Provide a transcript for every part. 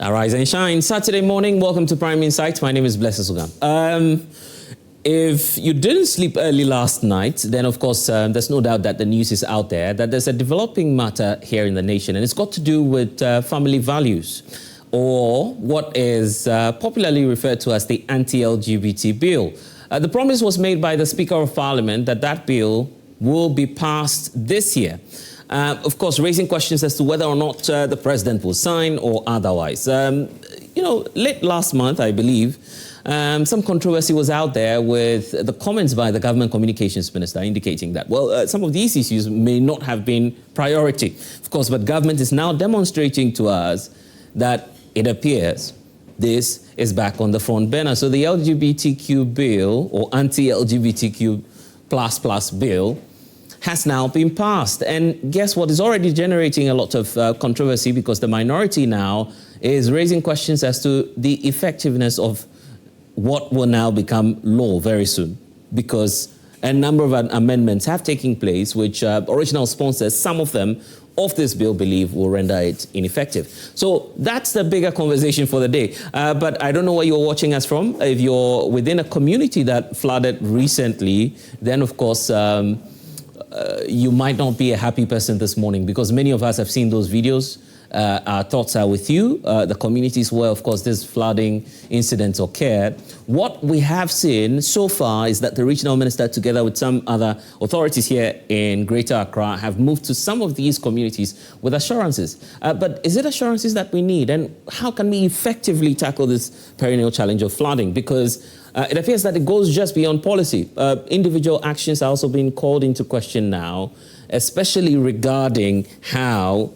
Arise and shine. Saturday morning, welcome to Prime Insight. My name is Blessed Sugam. If you didn't sleep early last night, then of course there's no doubt that the news is out there, that there's a developing matter here in the nation, and it's got to do with family values, or what is popularly referred to as the Anti-LGBT bill. The promise was made by the Speaker of Parliament that that bill will be passed this year. Of course, raising questions as to whether or not the president will sign or otherwise. Late last month, I believe, some controversy was out there with the comments by the government communications minister indicating that, some of these issues may not have been priority. Of course, but government is now demonstrating to us that it appears this is back on the front burner. So the LGBTQ bill, or anti-LGBTQ plus bill, has now been passed. And guess what? Is already generating a lot of controversy, because the minority now is raising questions as to the effectiveness of what will now become law very soon, because a number of amendments have taken place, which original sponsors, some of them, of this bill believe will render it ineffective. So that's the bigger conversation for the day. But I don't know where you're watching us from. If you're within a community that flooded recently, then of course, you might not be a happy person this morning, because many of us have seen those videos. Our thoughts are with you. The communities where, of course, this flooding incidents occurred. What we have seen so far is that the regional minister, together with some other authorities here in Greater Accra, have moved to some of these communities with assurances. But is it assurances that we need? And how can we effectively tackle this perennial challenge of flooding? Because it appears that it goes just beyond policy. Individual actions are also being called into question now, especially regarding how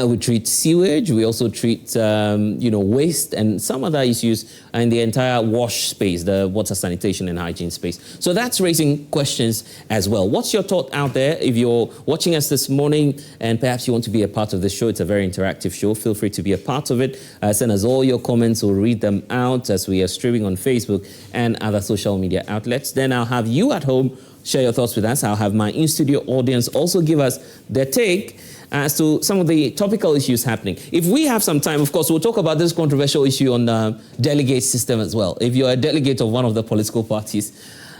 we treat sewage. We also treat, waste and some other issues in the entire wash space, the water sanitation and hygiene space. So that's raising questions as well. What's your thought out there? If you're watching us this morning and perhaps you want to be a part of the show, it's a very interactive show. Feel free to be a part of it. Send us all your comments. We'll read them out as we are streaming on Facebook and other social media outlets. Then I'll have you at home share your thoughts with us. I'll have my in-studio audience also give us their take as to some of the topical issues happening. If we have some time, of course, we'll talk about this controversial issue on the delegate system as well. If you're a delegate of one of the political parties,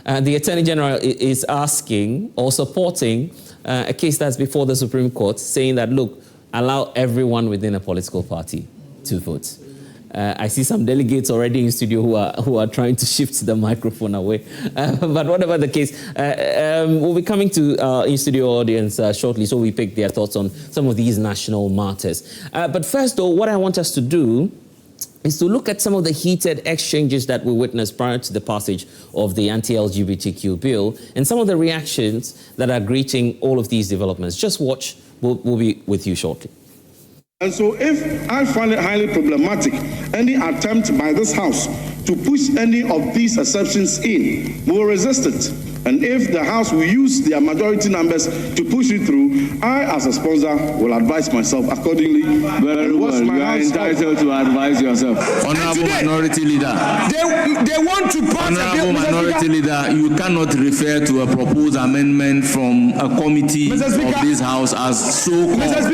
the Attorney General is asking or supporting a case that's before the Supreme Court, saying that, look, allow everyone within a political party to vote. I see some delegates already in studio who are trying to shift the microphone away. But whatever the case, we'll be coming to our in-studio audience shortly, so we pick their thoughts on some of these national matters. But first, though, what I want us to do is to look at some of the heated exchanges that we witnessed prior to the passage of the anti-LGBTQ bill and some of the reactions that are greeting all of these developments. Just watch. We'll be with you shortly. And so if I find it highly problematic, any attempt by this House to push any of these exceptions in, we will resist it. And if the House will use their majority numbers to push it through, I, as a sponsor, will advise myself accordingly. Very well, you are entitled to advise yourself. Honorable Minority Leader. They want to pass Honorable Minority Leader, you cannot refer to a proposed amendment from a committee of this House as so-called. Mr.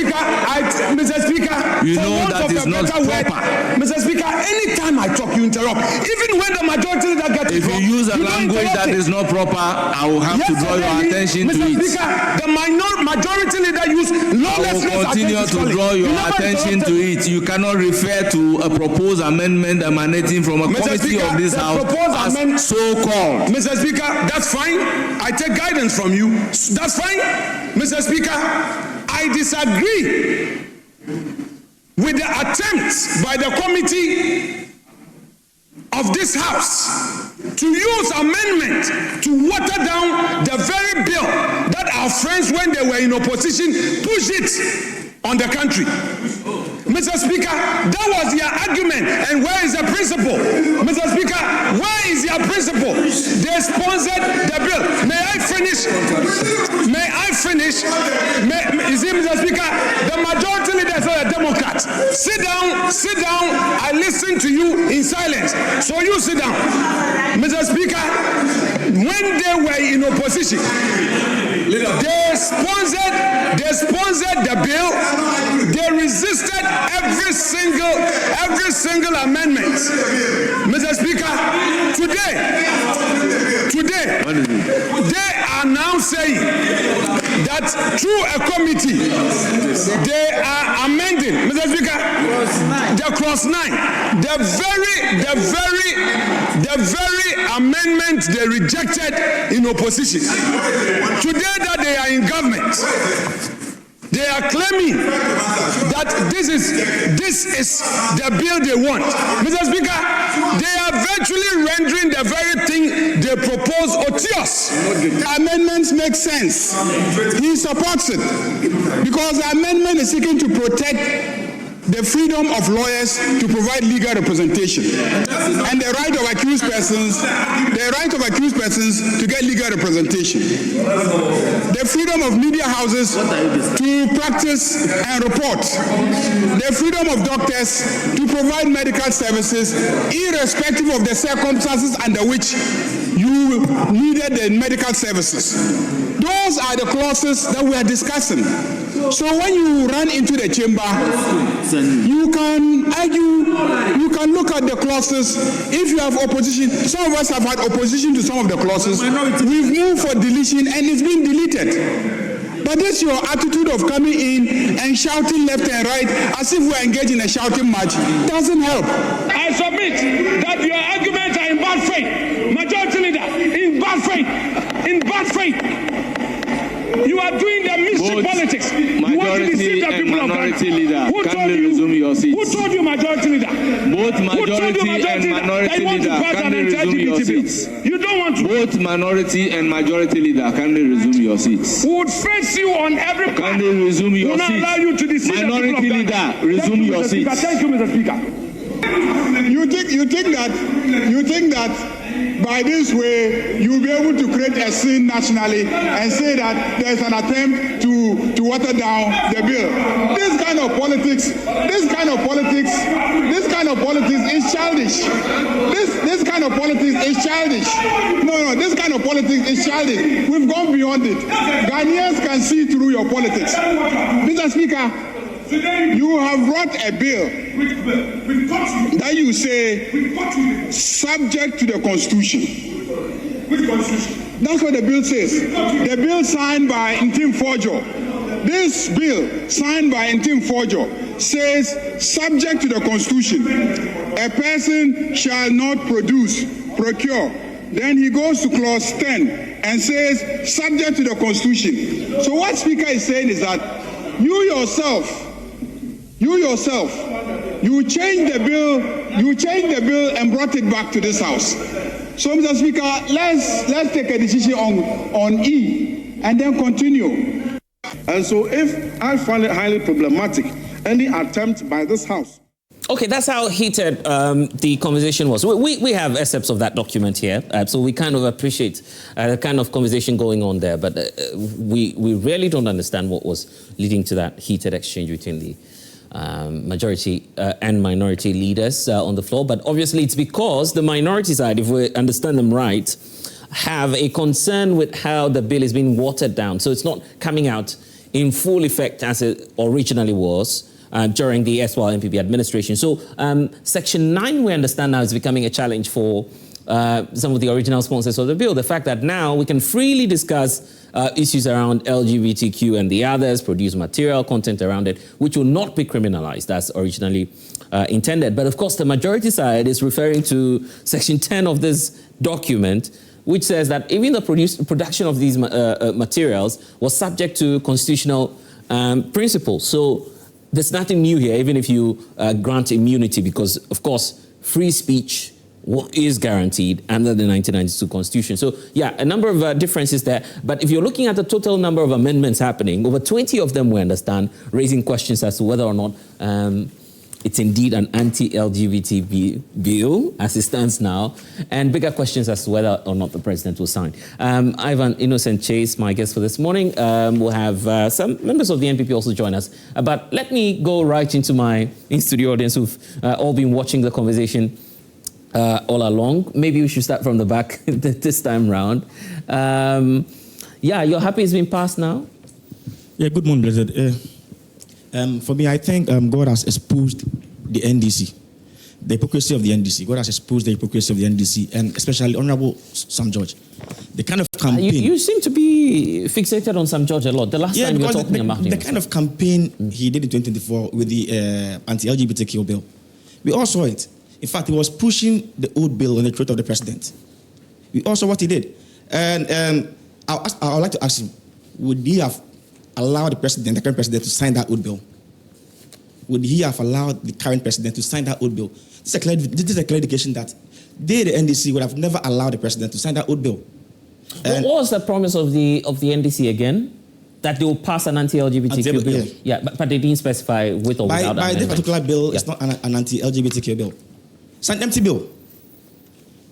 Speaker, you know that is not proper. Mr. Speaker, anytime I talk, you interrupt. Even when the majority leader gets it wrong, if you use a language that is not proper, I will have to draw your attention to it. Mr. Speaker, the majority leader used lawlessness. I will continue to draw your attention to it. You cannot refer to a proposed amendment emanating from a committee of this House as so-called. Mr. Speaker, that's fine. I take guidance from you. That's fine. Mr. Speaker, I disagree with the attempt by the committee of this House to use amendment to water down the very bill that our friends, when they were in opposition, pushed it on the country. Mr. Speaker, that was your argument. And where is the principle? Mr. Speaker, where is your principle? They sponsored the bill. May I finish? You see, Mr. Speaker, the majority leaders are Democrats. Sit down. I listen to you in silence. So you sit down. Mr. Speaker, when they were in opposition, they sponsored the bill. They resisted every single amendment. Mr. Speaker, today, they are now saying that through a committee, they are amending, Mr. Speaker, the clause 9, the very amendment they rejected in opposition. Today that they are in government, they are claiming that this is the bill they want. Mr. Speaker, they are virtually rendering the very thing they propose odious. Amendments make sense. He supports it because the amendment is seeking to protect the freedom of lawyers to provide legal representation and the right of accused persons to get legal representation. The freedom of media houses to practice and report. The freedom of doctors to provide medical services irrespective of the circumstances under which you needed the medical services. Those are the clauses that we are discussing. So when you run into the chamber, you can argue, you can look at the clauses. If you have opposition, some of us have had opposition to some of the clauses. We've moved for deletion and it's been deleted. But this your attitude of coming in and shouting left and right as if we're engaged in a shouting match doesn't help. I submit that your arguments are in bad faith. Majority Leader, in bad faith. In bad faith. You are doing the mischief politics. You want to deceive the people of Ghana. Who told you? Who told you, Majority Leader? Both majority and minority leader kindly resume your seats. You don't want to. Both minority and majority leader kindly resume your seats. Who would face you on every part. Kindly resume your seats. Will not allow you to deceive minority the people of Ghana. leader, resume your seats. Thank you, Mr. Speaker. You think that by this way you'll be able to create a scene nationally and say that there's an attempt to water down the bill. This kind of politics is childish. This kind of politics is childish. No, this kind of politics is childish. We've gone beyond it. Ghanaians can see through your politics. Mr. Speaker, you have brought a bill that you say subject to the Constitution. Which Constitution? That's what the bill says. The bill signed by Ntim Forjo. This bill signed by Ntim Forjo says subject to the Constitution. A person shall not procure. Then he goes to clause 10 and says subject to the Constitution. So what Speaker is saying is that you yourself, you changed the bill and brought it back to this House. So, Mr. Speaker, let's take a decision on E and then continue. And so if I find it highly problematic, any attempt by this House. Okay, that's how heated the conversation was. We have excerpts of that document here, so we kind of appreciate the kind of conversation going on there, but we really don't understand what was leading to that heated exchange between the majority and minority leaders on the floor. But obviously it's because the minority side, if we understand them right, have a concern with how the bill is being watered down. So it's not coming out in full effect as it originally was during the SWAL NPP administration. So Section 9, we understand now, is becoming a challenge for some of the original sponsors of the bill. The fact that now we can freely discuss issues around LGBTQ and the others, produce material content around it, which will not be criminalized as originally intended. But of course, the majority side is referring to Section 10 of this document, which says that even the production of these materials was subject to constitutional principles. So there's nothing new here, even if you grant immunity, because, of course, free speech is guaranteed under the 1992 Constitution. So, yeah, a number of differences there. But if you're looking at the total number of amendments happening, over 20 of them, we understand, raising questions as to whether or not it's indeed an anti-LGBT bill as it stands now, and bigger questions as to whether or not the president will sign. Ivan Innocent Chase, my guest for this morning. We'll have some members of the NPP also join us. But let me go right into my in-studio audience who've all been watching the conversation all along. Maybe we should start from the back this time round. Yeah, you're happy it's been passed now? Yeah, good morning, Blessed. For me, I think God has exposed the NDC. the hypocrisy of the NDC. God has exposed the hypocrisy of the NDC, and especially Honorable Sam George. The kind of campaign... You seem to be fixated on Sam George a lot. The last time you were talking about him. The kind of campaign he did in 2024 with the anti-LGBTQ bill, we all saw it. In fact, he was pushing the old bill on the throat of the president. We all saw what he did. And I would like to ask him, would he have allowed the current president, to sign that old bill? Would he have allowed the current president to sign that old bill? This is a clear indication that they, the NDC, would have never allowed the president to sign that old bill. What was the promise of the NDC again? That they will pass an anti-LGBTQ bill? Yeah, but they didn't specify with or without by this particular bill, it's not an anti-LGBTQ bill. It's an empty bill.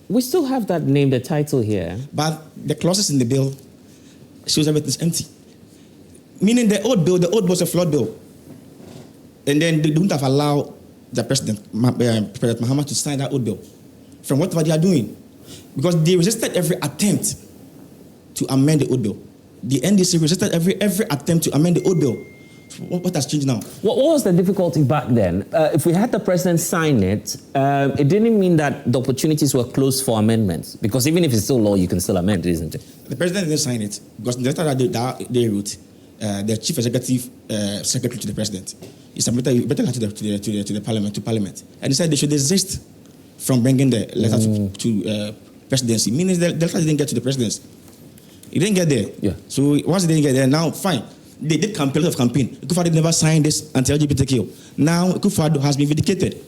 We still have that name, the title here. But the clauses in the bill shows everything's empty. Meaning the old bill was a flawed bill. And then they don't have allowed the President Mahama to sign that old bill from whatever they are doing. Because they resisted every attempt to amend the old bill. The NDC resisted every attempt to amend the old bill. What has changed now? What was the difficulty back then? If we had the president sign it, it didn't mean that the opportunities were closed for amendments. Because even if it's still law, you can still amend, isn't it? The president didn't sign it because the letter that they wrote, the chief executive secretary to the president, he submitted a letter to the parliament, and he said they should desist from bringing the letter to presidency. Meaning the letter didn't get to the presidency. It didn't get there. Yeah. So once it didn't get there, now fine. They did a lot of campaign. Akufo-Addo never signed this anti-LGBTQ. Now Akufo-Addo has been vindicated.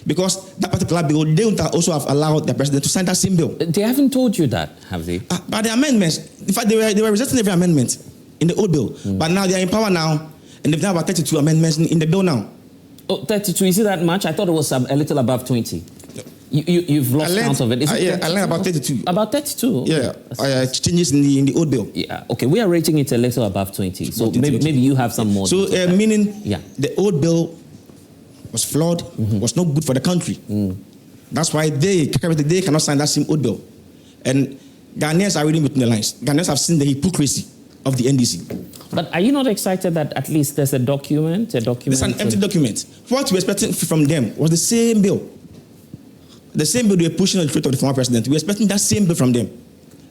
Because that particular bill, they would also have allowed the president to sign that same bill. They haven't told you that, have they? But the amendments, in fact, they were resisting every amendment in the old bill. But now they are in power now, and they've now about 32 amendments in the bill now. Oh, 32, is it that much? I thought it was a little above 20. You've lost count of it. I learned about 32. About 32? Yeah, changes in the old bill. Yeah, okay, we are rating it a little above 20. So maybe you have some more. So meaning the old bill was flawed, was not good for the country. That's why they cannot sign that same old bill. And Ghanaians are reading between the lines. Ghanaians have seen the hypocrisy of the NDC. But are you not excited that at least there's a document? It's an empty document. What we were expecting from them was the same bill. The same bill they were pushing on the throat of the former president. We were expecting that same bill from them.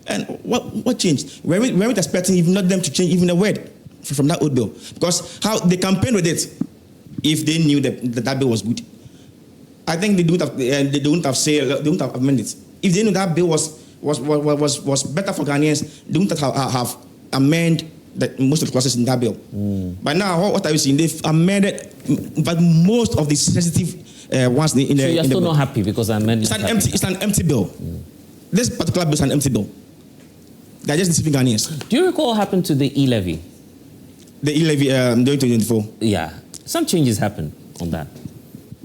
And what changed? We weren't expecting even not them to change even a word from that old bill. Because how they campaigned with it, if they knew that bill was good, I think they don't have amended it. If they knew that bill was better for Ghanaians, they wouldn't have amended most of the clauses in that bill. But now, what are we seeing? They've amended, but most of the sensitive ones in the. So you're still not happy because I amended. It's an empty bill. This particular bill is an empty bill. They're just deceiving Ghanaians. Do you recall what happened to the e-levy? The e-levy during 2024. Yeah, some changes happened on that.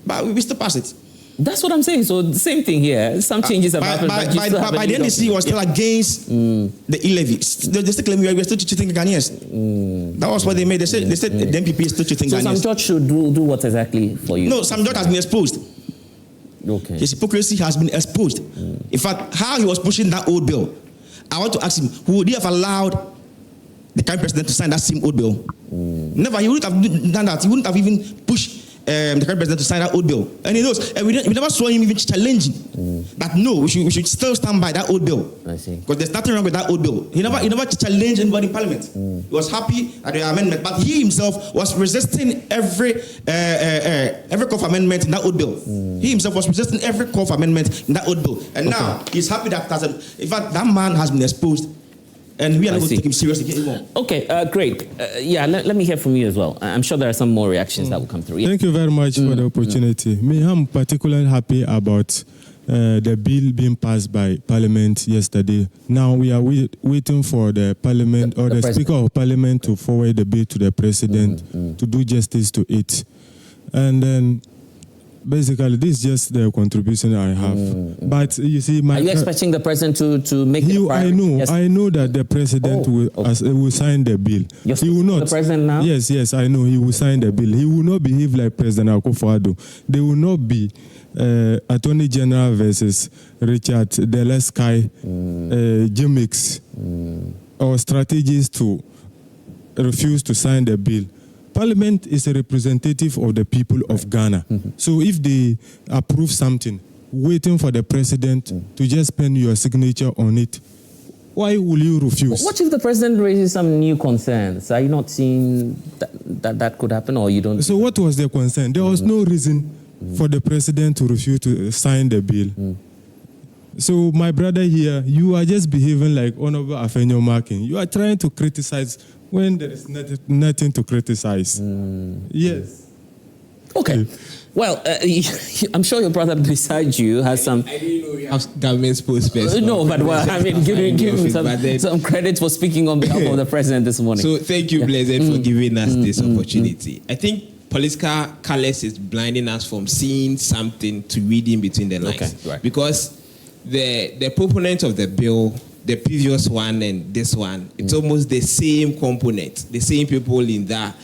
But we still pass it. That's what I'm saying. So the same thing here. Some changes have happened. By the NDC was still against the e-levy. They still claim we are still cheating Ghanaians. That was what they made. They said the NPP is still cheating Ghanaians. So Sam George should do what exactly for you? No, Sam George has been exposed. Okay. His hypocrisy has been exposed. In fact, how he was pushing that old bill, I want to ask him, would he have allowed the current president to sign that same old bill? Never. He wouldn't have done that. He wouldn't have even pushed the current president to sign that old bill. And he knows, and we never saw him even challenging that no, we should still stand by that old bill. I see. Because there's nothing wrong with that old bill. He never challenged anybody in parliament. He was happy at the amendment, but he himself was resisting every call for amendment in that old bill. He himself was resisting every call for amendment in that old bill. And now he's happy that in fact that man has been exposed. And we are not going to take him seriously anymore. Okay, great. Let me hear from you as well. I'm sure there are some more reactions that will come through. Thank you very much for the opportunity. Me, I'm particularly happy about the bill being passed by Parliament yesterday. Now we are waiting for the Parliament or the Speaker of Parliament to forward the bill to the President to do justice to it. And then basically, this is just the contribution I have. But you see, are you expecting the president to make it? I know that the president will sign the bill. He will not. The president now? Yes, I know he will sign the bill. He will not behave like President Akufo-Addo. There will not be Attorney General versus Richard Delesky gimmicks or strategies to refuse to sign the bill. Parliament is a representative of the people of Ghana. So if they approve something, waiting for the president to just pen your signature on it, why will you refuse? What if the president raises some new concerns? Are you not seeing that could happen, or you don't? So what was the concern? There was no reason for the president to refuse to sign the bill. So my brother here, you are just behaving like Honorable Afenyo Marking. You are trying to criticize when there is nothing to criticize. Yes. Okay. Well, I'm sure your brother beside you has some... I didn't know you have government spokesperson. No, but well, I mean, give him some credit for speaking on behalf of the president this morning. So thank you, Blessed, for giving us this opportunity. I think political colours is blinding us from seeing something to reading between the lines. Okay, right. Because the proponent of the bill, the previous one and this one, it's almost the same component, the same people in that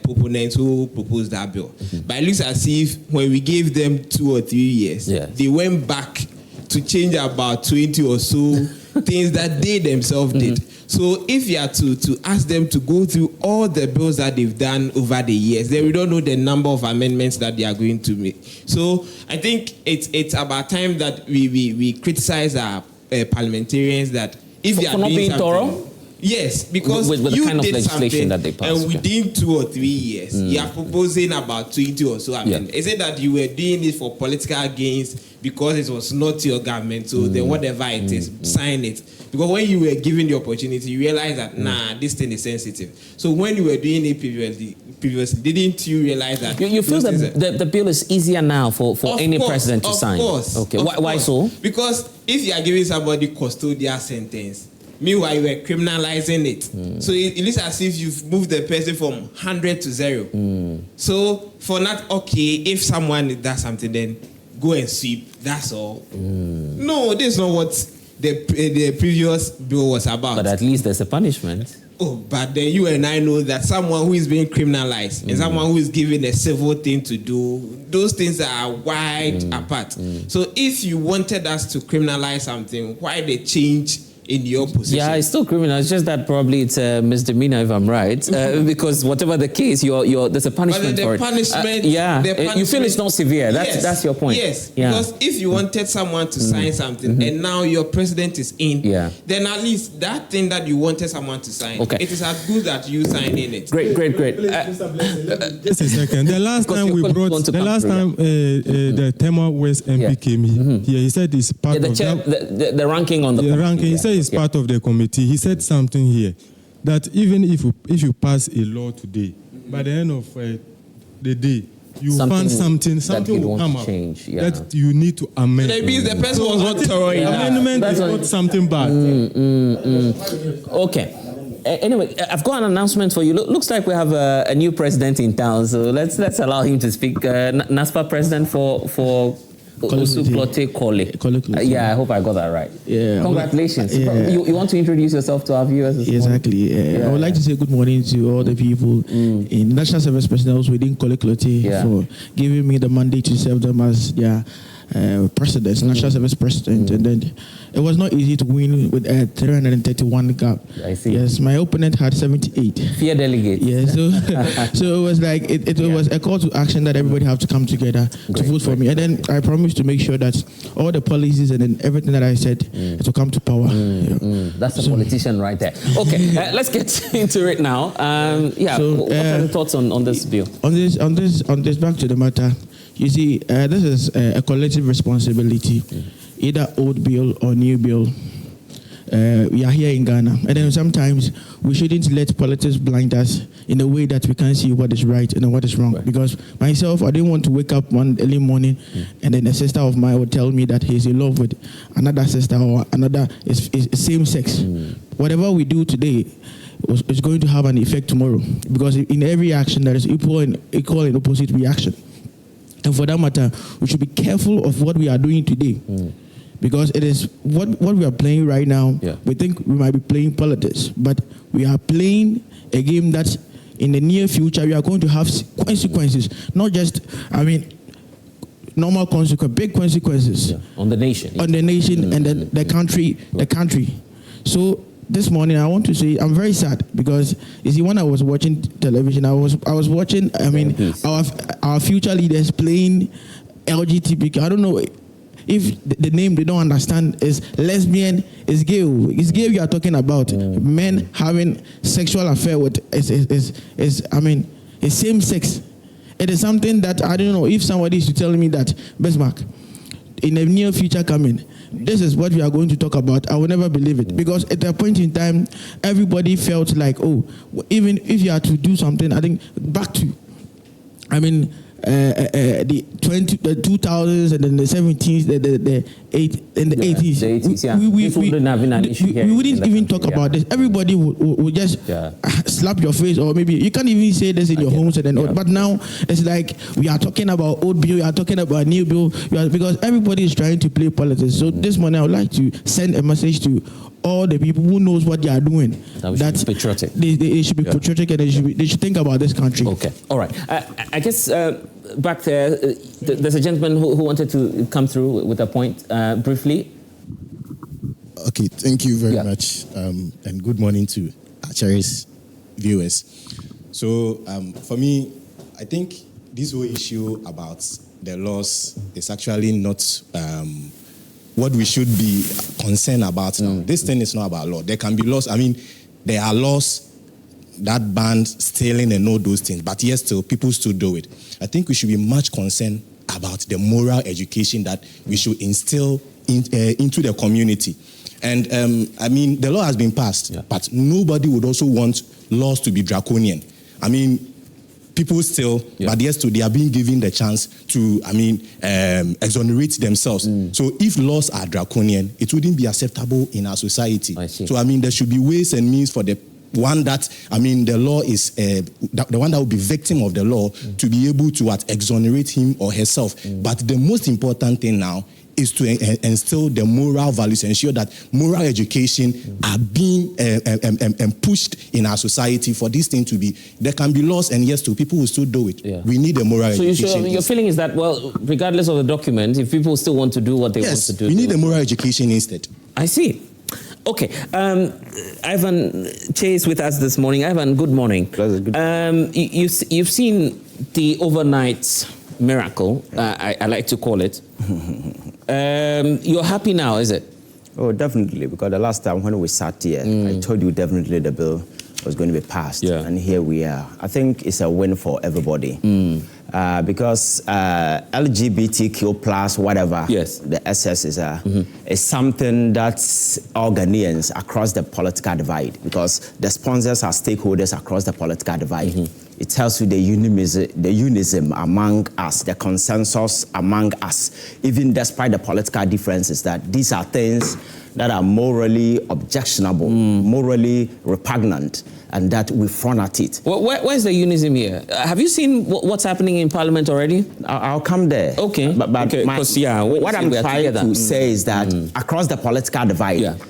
proponents who proposed that bill. But it looks as if when we gave them 2 or 3 years, they went back to change about 20 or so things that they themselves did. So if you are to ask them to go through all the bills that they've done over the years, then we don't know the number of amendments that they are going to make. So I think it's about time that we criticize our parliamentarians that if they are not doing being something, thorough. Yes, because with the you kind of did legislation something, that they passed, and within 2 or 3 years, you are proposing about 20 or so amendments. Is it that you were doing it for political gains because it was not your government? So then whatever it is, sign it. Because when you were given the opportunity, you realized that this thing is sensitive. So when you were doing it previously, didn't you realize that you feel that the bill is easier now for any president to sign? Of course. Okay. Why so? Because if you are giving somebody custodial sentence, meanwhile, you were criminalizing it. So it looks as if you've moved the person from 100 to 0. So for not, okay, if someone does something, then go and sweep. That's all. No, this is not what the previous bill was about. But at least there's a punishment. Oh, but then you and I know that someone who is being criminalized and someone who is given a civil thing to do, those things are wide apart. So if you wanted us to criminalize something, why they change in your position? Yeah, it's still criminal. It's just that probably it's a misdemeanor, if I'm right, because whatever the case, there's a punishment but for punishment, it. You feel it's not severe. That's your point. Yes, because if you wanted someone to sign something and now your president is in, then at least that thing that you wanted someone to sign, it is as good that you signing it. Great. Just a second. The last time the Tema West MP came here, he said it's part of the ranking on the ranking. He said it's part of the committee. He said something here that even if you pass a law today, by the end of the day, you find something will come up that you need to amend. Maybe the person was not thorough enough. Amendment is not something bad. Okay. Anyway, I've got an announcement for you. Looks like we have a new president in town, so let's allow him to speak. NASPA president for I hope I got that right. Yeah. Congratulations. You want to introduce yourself to our viewers this morning? Exactly. I would like to say good morning to all the people in National Service Personnel within Koleklote for giving me the mandate to serve them as their president, National Service President. And then it was not easy to win with a 331 gap. I see. Yes, my opponent had 78. Fear delegate. Yeah, so it was like it was a call to action that everybody have to come together to vote for me. And then I promised to make sure that all the policies and then everything that I said to come to power. That's a politician right there. Okay, let's get into it now. What are the thoughts on this bill? On this, back to the matter. You see, this is a collective responsibility, either old bill or new bill. We are here in Ghana, and then sometimes we shouldn't let politics blind us in a way that we can't see what is right and what is wrong. Right. Because myself, I didn't want to wake up one early morning and then a sister of mine would tell me that he's in love with another sister or another is same sex. Whatever we do today is going to have an effect tomorrow, because in every action there is equal and opposite reaction. And for that matter, we should be careful of what we are doing today. Because it is what we are playing right now. We think we might be playing politics, but we are playing a game that in the near future we are going to have consequences. Not just, normal consequences, big consequences. On the nation. On the nation and then the country. So this morning I want to say I'm very sad because you see when I was watching television, I was watching. I mean, our future leaders playing LGBTQ. I don't know if the name they don't understand is lesbian, is gay. It's gay we are talking about. Men having sexual affair with is I mean, it's same sex. It is something that I don't know if somebody is to tell me that Bismarck in the near future coming, this is what we are going to talk about, I will never believe it. Because at that point in time, everybody felt like, oh, even if you are to do something, I think back to, I mean, the 2000s and then the 70s, the 80s. Yeah. We wouldn't even talk about this. Everybody would just slap your face, or maybe you can't even say this in your homes. And then, but now it's like we are talking about old bill, we are talking about new bill, because everybody is trying to play politics. So this morning I would like to send a message to all the people who knows what they are doing. That should be patriotic. They should be patriotic, and they should think about this country. Okay, all right. I guess back there, there's a gentleman who wanted to come through with a point briefly. Okay, thank you very much, and good morning to our cherished viewers. So for me, I think this whole issue about the laws is actually not what we should be concerned about now. This thing is not about law. There can be laws. I mean, there are laws that ban stealing and all those things, but yes, still people still do it. I think we should be much concerned about the moral education that we should instill into the community. And I mean, the law has been passed, but nobody would also want laws to be draconian. I mean, people still, but yes, they are being given the chance to, I mean, exonerate themselves. So if laws are draconian, it wouldn't be acceptable in our society. So I mean, there should be ways and means for the one that, I mean, the law is, the one that will be victim of the law to be able to exonerate him or herself. But the most important thing now is to instill the moral values, ensure that moral education are being pushed in our society for this thing to be. There can be laws, and yes, people will still do it. We need a moral education. So your feeling is that, well, regardless of the document, if people still want to do what they want to do, we need a moral education instead. I see. Okay, Ivan Chase with us this morning. Ivan, good morning. You've seen the overnight miracle, I like to call it. You're happy now, is it? Oh, definitely, because the last time when we sat here, I told you definitely the bill was going to be passed, and here we are. I think it's a win for everybody, because LGBTQ plus whatever, the SS is something that all Ghanaians across the political divide, because the sponsors are stakeholders across the political divide. It tells you the unism among us, the consensus among us, even despite the political differences, that these are things that are morally objectionable, morally repugnant, and that we frown at it. Well, where's the unism here? Have you seen what's happening in Parliament already? I'll come there. Okay. But what I'm trying to say is that across the political divide,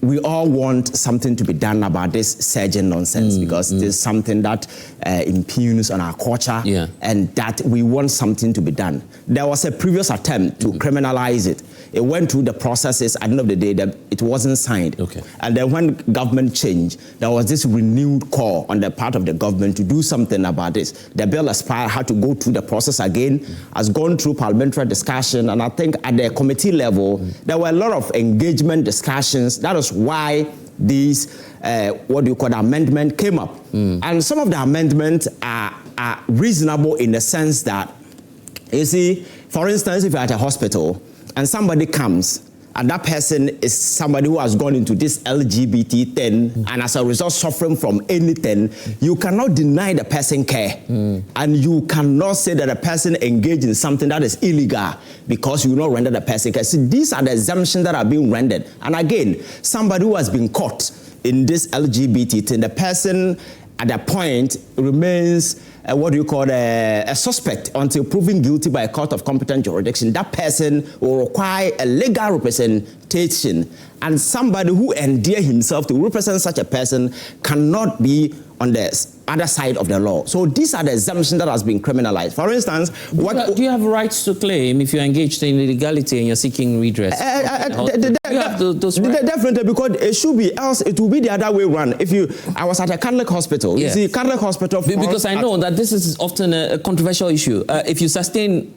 we all want something to be done about this surging nonsense, because it is something that impugns on our culture, and that we want something to be done. There was a previous attempt to criminalize it. It went through the processes. At the end of the day, it wasn't signed. And then when government changed, there was this renewed call on the part of the government to do something about this. The bill expired, had to go through the process again, has gone through parliamentary discussion, and I think at the committee level, there were a lot of engagement discussions. That is why these, amendment came up. And some of the amendments are reasonable in the sense that, you see, for instance, if you're at a hospital and somebody comes and that person is somebody who has gone into this LGBT thing and as a result suffering from anything, you cannot deny the person care. And you cannot say that a person engaged in something that is illegal because you will not render the person care. See, these are the exemptions that are being rendered. And again, somebody who has been caught in this LGBT thing, the person at that point remains a suspect until proven guilty by a court of competent jurisdiction. That person will require a legal representation, and somebody who endear himself to represent such a person cannot be on the other side of the law. So these are the exemptions that has been criminalized. For instance, do you have rights to claim if you're engaged in illegality and you're seeking redress? You have those rights? Definitely, because it should be, else it will be the other way around. I was at a Catholic hospital. Yes. You see, Catholic hospital. Because I know that this is often a controversial issue. If you sustain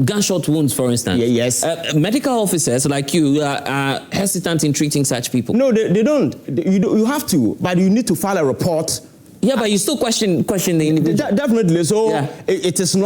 gunshot wounds, for instance, yes, medical officers like you are hesitant in treating such people. No, they don't. You have to, but you need to file a report. Yeah, but you still question the individual. Definitely. So it is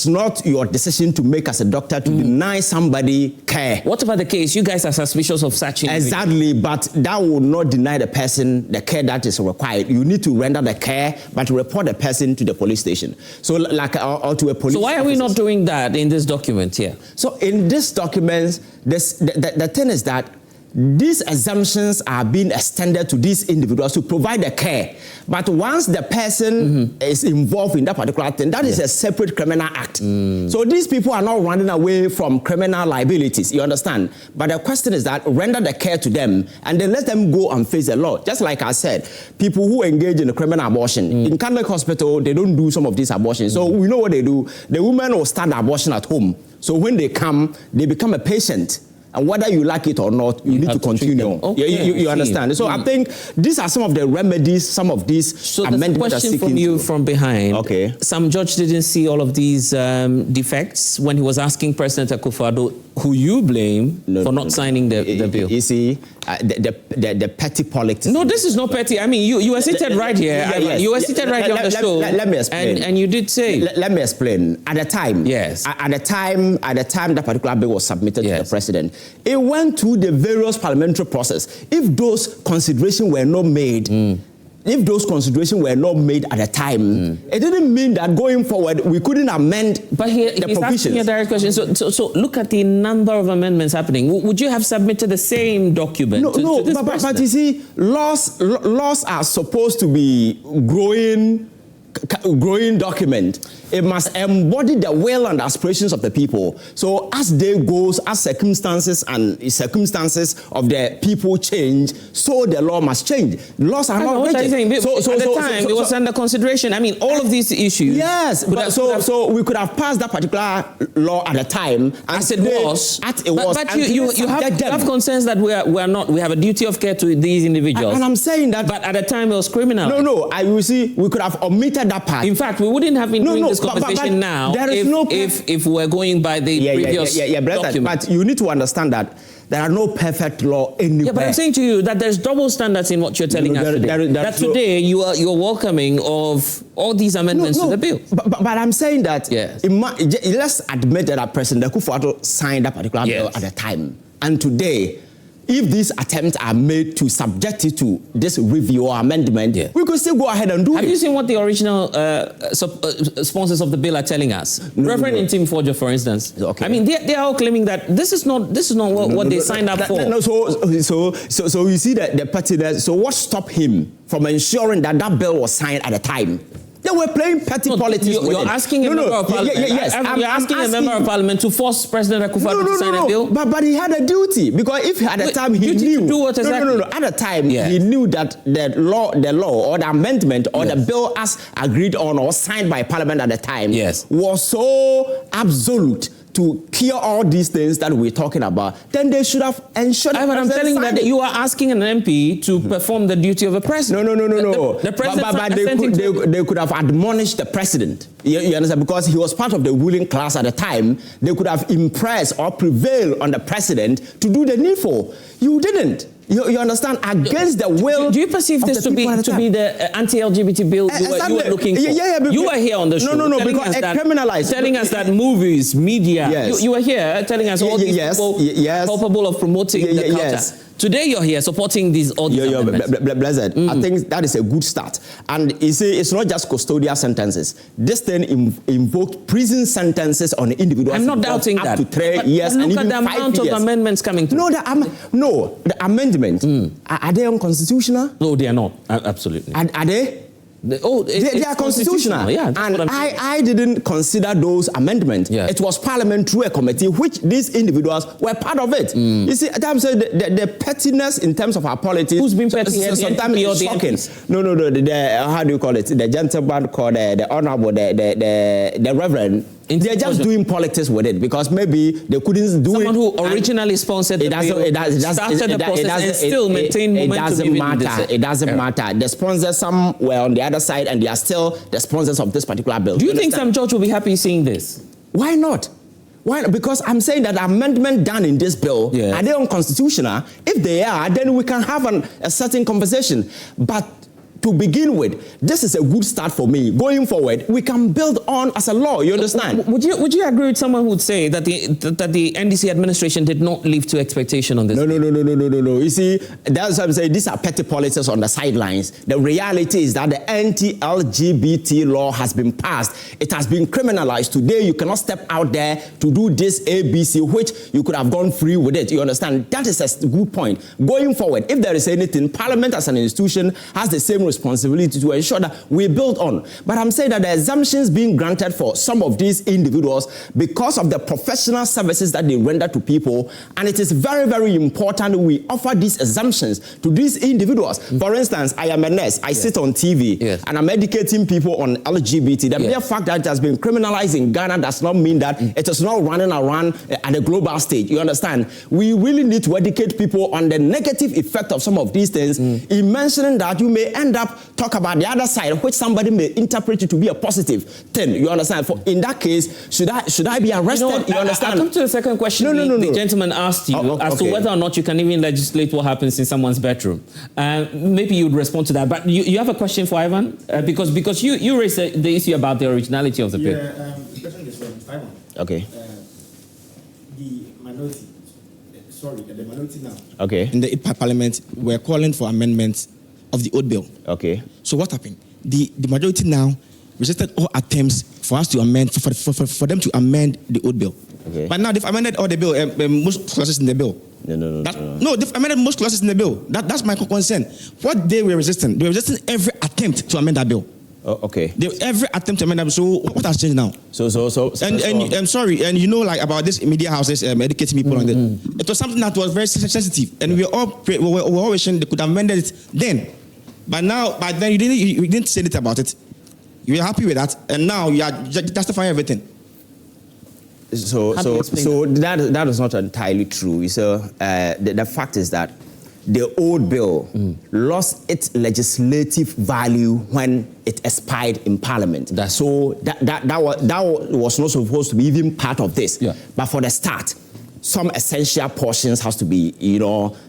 not your decision to make as a doctor to deny somebody care. What about the case? You guys are suspicious of such individual. Exactly, but that will not deny the person the care that is required. You need to render the care, but report the person to the police station. So like or to a police. So why are we not doing that in this document here? So in this document, the thing is that these exemptions are being extended to these individuals to provide the care. But once the person is involved in that particular thing, that is a separate criminal act. So these people are not running away from criminal liabilities, you understand? But the question is that render the care to them and then let them go and face the law. Just like I said, people who engage in a criminal abortion, in Catholic hospital, they don't do some of these abortions. So we know what they do. The women will start the abortion at home. So when they come, they become a patient. And whether you like it or not, you need to continue. Okay, you understand? So I think these are some of the remedies, some of these amendments are seeking. Question from you from behind. Okay. Some judge didn't see all of these defects when he was asking President Akufo-Addo, who you blame for not signing the bill. You see, the petty politics. No, this is not petty. I mean, you were seated right here. You were seated right here on the show. Let me explain. And you did say. Let me explain. At the time, yes. At the time that particular bill was submitted to the president, it went through the various parliamentary process. If those considerations were not made, at the time, it didn't mean that going forward we couldn't amend the provisions. Asking a direct question. So look at the number of amendments happening. Would you have submitted the same document? But you see, laws are supposed to be growing document. It must embody the will and aspirations of the people. So as day goes, as circumstances of the people change, so the law must change. Laws are not rigid. At the time, it was under consideration. I mean, all of these issues. Yes, but so we could have passed that particular law at the time, as it was. But you have concerns that we have a duty of care to these individuals. And I'm saying that. But at the time, it was criminal. No. You see, we could have omitted that part. In fact, we wouldn't have been doing this conversation now if we're going by the previous document. But you need to understand that there are no perfect law anywhere. Yeah, but I'm saying to you that there's double standards in what you're telling us today. Today you're welcoming of all these amendments to the bill. But I'm saying that let's admit that President Akufo-Addo signed that particular bill at the time. And today, if these attempts are made to subject it to this review or amendment, we could still go ahead and do it. Have you seen what the original sponsors of the bill are telling us? Reverend Intim Forger, for instance. Okay. I mean, they are all claiming that this is not what they signed up for. So you see the pettiness. So what stopped him from ensuring that bill was signed at the time? They were playing petty politics. You're asking a member of parliament. Yes, you're asking a member of parliament to force President Akufo-Addo to sign a bill. But he had a duty, because if at the time he knew. Do what exactly? At the time he knew that the law or the amendment or the bill as agreed on or signed by parliament at the time was so absolute to cure all these things that we're talking about, then they should have ensured. But I'm telling you that you are asking an MP to perform the duty of a president. No. The president, but they could have admonished the president. You understand? Because he was part of the ruling class at the time. They could have impressed or prevailed on the president to do the needful. You didn't. You understand? Against the will. Do you perceive this to be the anti-LGBT bill you were looking for? You were here on the show. No, because it criminalized. Telling us that movies, media. You were here telling us all these people culpable of promoting the culture. Today you're here supporting these Blessed. I think that is a good start. And you see, it's not just custodial sentences. This thing invoked prison sentences on individuals. I'm not doubting that. Up to 3 years and even 5 years. Look at the amount of amendments coming through. The amendments, are they unconstitutional? No, they are not. Absolutely. Are they? They are constitutional. Yeah, and I didn't consider those amendments. Yeah. It was Parliament through a committee, which these individuals were part of it. You see, at times the pettiness in terms of our politics. Who's been petty? Sometimes it's shocking. No. How do you call it? The gentleman called the honorable, the reverend. They're just doing politics with it because maybe they couldn't do someone who originally sponsored the bill, started the process and still maintained momentum. It doesn't matter. The sponsors, some were on the other side and they are still the sponsors of this particular bill. Do you think Sam George will be happy seeing this? Why not? Why? Because I'm saying that the amendment done in this bill, are they unconstitutional? If they are, then we can have a certain conversation. But to begin with, this is a good start for me. Going forward, we can build on as a law. You understand? Would you agree with someone who would say that the NDC administration did not live to expectation on this? No. You see, that's what I'm saying. These are petty politics on the sidelines. The reality is that the anti-LGBT law has been passed. It has been criminalized. Today, you cannot step out there to do this ABC, which you could have gone free with it. You understand? That is a good point. Going forward, if there is anything, Parliament as an institution has the same responsibility to ensure that we build on. But I'm saying that the exemptions being granted for some of these individuals because of the professional services that they render to people, and it is very, very important we offer these exemptions to these individuals. For instance, I am a nurse. I sit on TV and I'm educating people on LGBT. The mere fact that it has been criminalized in Ghana does not mean that it is not running around at a global stage. You understand? We really need to educate people on the negative effect of some of these things. In mentioning that, you may end up talk about the other side, which somebody may interpret it to be a positive thing. You understand? For in that case, should I be arrested? You understand? I'll come to the second question. No. The gentleman asked you as to whether or not you can even legislate what happens in someone's bedroom. Maybe you'd respond to that. But you have a question for Ivan? Because you raised the issue about the originality of the bill. The question is from Ivan. Okay. The minority now. Okay. In the Parliament, we're calling for amendments of the old bill. Okay. So what happened? The majority now resisted all attempts for us to amend, for them to amend the old bill. Okay. But now they've amended all the bill, most clauses in the bill. No, they've amended most clauses in the bill. That's my concern. What they were resisting every attempt to amend that bill. Oh, okay. Every attempt to amend that. So what has changed now? And I'm sorry, and you know, like about this media houses educating people on it. It was something that was very sensitive, and we were all wishing they could have amended it then. But then you didn't say anything about it. You were happy with that, and now you are justifying everything. So that is not entirely true. So the fact is that the old bill lost its legislative value when it expired in Parliament. That was not supposed to be even part of this. Yeah. But for the start, some essential portions has to be,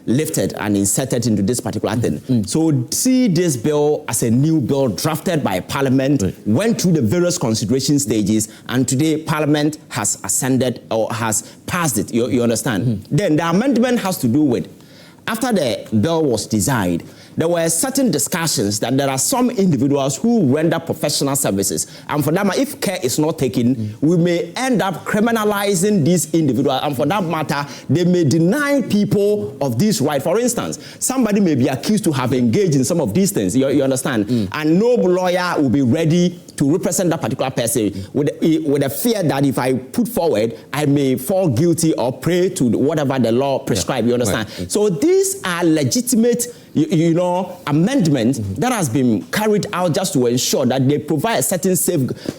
lifted and inserted into this particular thing. So see this bill as a new bill drafted by Parliament, went through the various consideration stages, and today Parliament has ascended or has passed it. You understand? Then the amendment has to do with, after the bill was designed, there were certain discussions that there are some individuals who render professional services. And for that, if care is not taken, we may end up criminalizing these individuals. And for that matter, they may deny people of this right. For instance, somebody may be accused to have engaged in some of these things. You understand? And no lawyer will be ready to represent that particular person with a fear that if I put forward, I may fall guilty or pray to whatever the law prescribes. You understand? Right. So these are legitimate amendment that has been carried out just to ensure that they provide a certain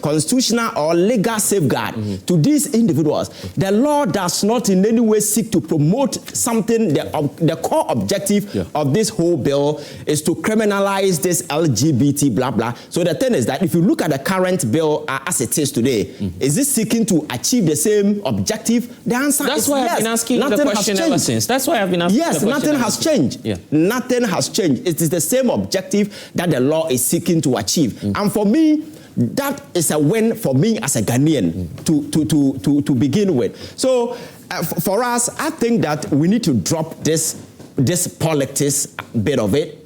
constitutional or legal safeguard to these individuals. The law does not in any way seek to promote something. The core objective of this whole bill is to criminalize this LGBT blah blah. So the thing is that if you look at the current bill as it is today, is it seeking to achieve the same objective? The answer is yes. That's why I've been asking the question ever since. That's why I've been asking the question. Yes, nothing has changed. Yeah. Nothing has changed. It is the same objective that the law is seeking to achieve. And for me, that is a win for me as a Ghanaian to begin with. So for us, I think that we need to drop this politics bit of it,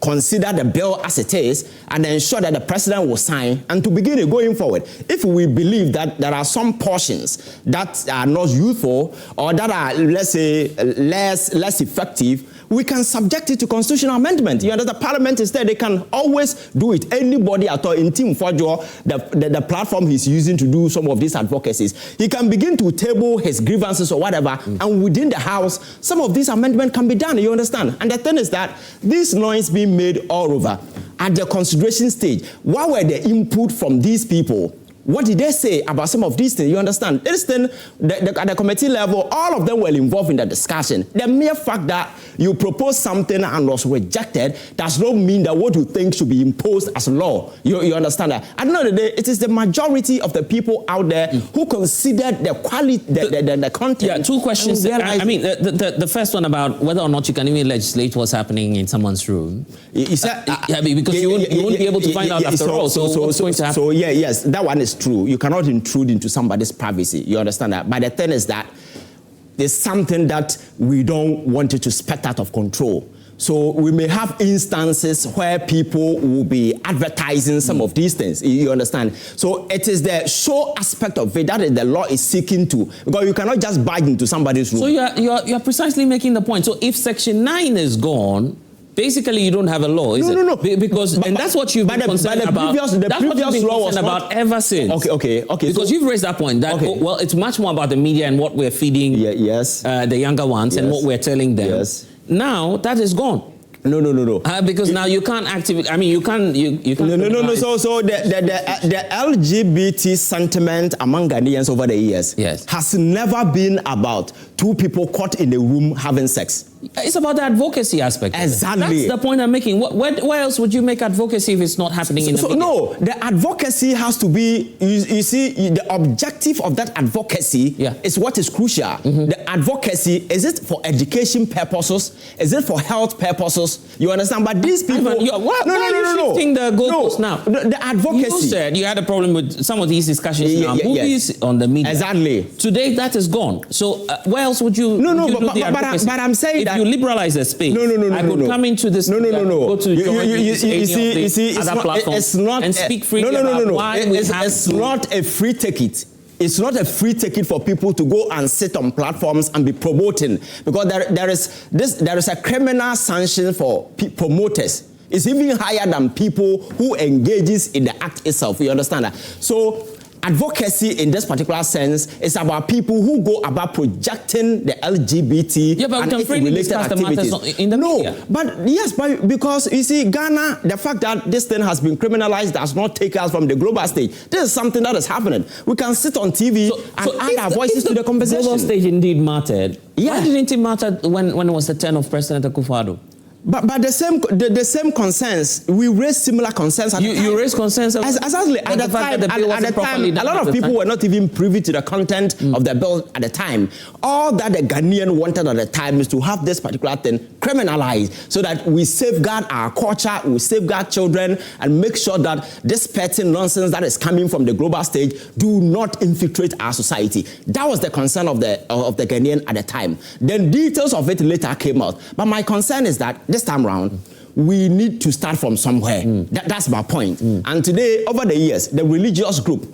consider the bill as it is, and ensure that the president will sign, and to begin it going forward. If we believe that there are some portions that are not useful or that are, let's say, less effective, we can subject it to constitutional amendment. You understand? The Parliament is there. They can always do it. Anybody at all in Team Fojo, the platform he's using to do some of these advocacies, he can begin to table his grievances or whatever, and within the House, some of these amendments can be done. You understand? And the thing is that this noise being made all over at the consideration stage, what were the input from these people? What did they say about some of these things? You understand? This thing, at the committee level, all of them were involved in the discussion. The mere fact that you propose something and was rejected does not mean that what you think should be imposed as law. You understand that? At the end of the day, it is the majority of the people out there who considered the quality, the content. Yeah, two questions. I mean, the first one about whether or not you can even legislate what's happening in someone's room. Because you won't be able to find out after all. So what's going to happen? So yes, that one is true. You cannot intrude into somebody's privacy. You understand that? But the thing is that there's something that we don't want it to spurt out of control. So we may have instances where people will be advertising some of these things. You understand? So it is the show aspect of it that the law is seeking to, because you cannot just barge into somebody's room. So you're precisely making the point. So if Section 9 is gone, basically, you don't have a law, is it? No. Because and that's what you've been concerned about. That's what you've been concerned about ever since. Okay. Because you've raised that point that well, it's much more about the media and what we're feeding the younger ones and what we're telling them. Yes. Now that is gone. No. Because now you can't activate. I mean, you can't. No. So the LGBT sentiment among Ghanaians over the years has never been about two people caught in a room having sex. It's about the advocacy aspect. Exactly. That's the point I'm making. Where else would you make advocacy if it's not happening in the media? No, the advocacy has to be, you see, the objective of that advocacy is what is crucial. The advocacy, is it for education purposes? Is it for health purposes? You understand? But these people... Why are you shifting the goalposts now? The advocacy... You said you had a problem with some of these discussions in our movies, on the media. Exactly. Today, that is gone. So where else would you but I'm saying that... If you liberalize the space, I could come into this... No. Go to you see, other platforms and speak freely about why we have It's not a free ticket. It's not a free ticket for people to go and sit on platforms and be promoting, because there is a criminal sanction for promoters. It's even higher than people who engages in the act itself. You understand that? So advocacy in this particular sense is about people who go about projecting the LGBT and its related activities. In the media. But because you see, Ghana, the fact that this thing has been criminalized does not take us from the global stage. This is something that is happening. We can sit on TV and add our voices to the conversation. The global stage indeed mattered. Why didn't it matter when it was the turn of President Akufo-Addo? But the same concerns, we raised similar concerns at the time. You raised concerns exactly at the time. A lot of people were not even privy to the content of the bill at the time. All that the Ghanaian wanted at the time is to have this particular thing criminalized, so that we safeguard our culture, we safeguard children, and make sure that this petty nonsense that is coming from the global stage do not infiltrate our society. That was the concern of the Ghanaian at the time. Then details of it later came out. But my concern is that this time around, we need to start from somewhere. That's my point. And today, over the years, the religious group,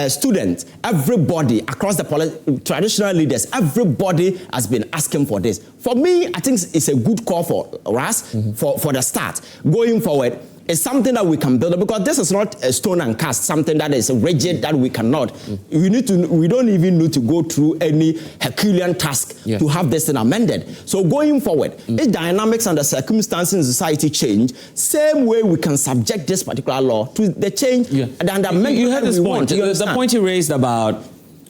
students, everybody across the traditional leaders, everybody has been asking for this. For me, I think it's a good call for us, for the start. Going forward, it's something that we can build, because this is not a stone and cast, something that is rigid that we cannot. We don't even need to go through any Herculean task to have this thing amended. So going forward, if dynamics and the circumstances in society change, same way we can subject this particular law to the change and the amendment. You had this point. The point you raised about,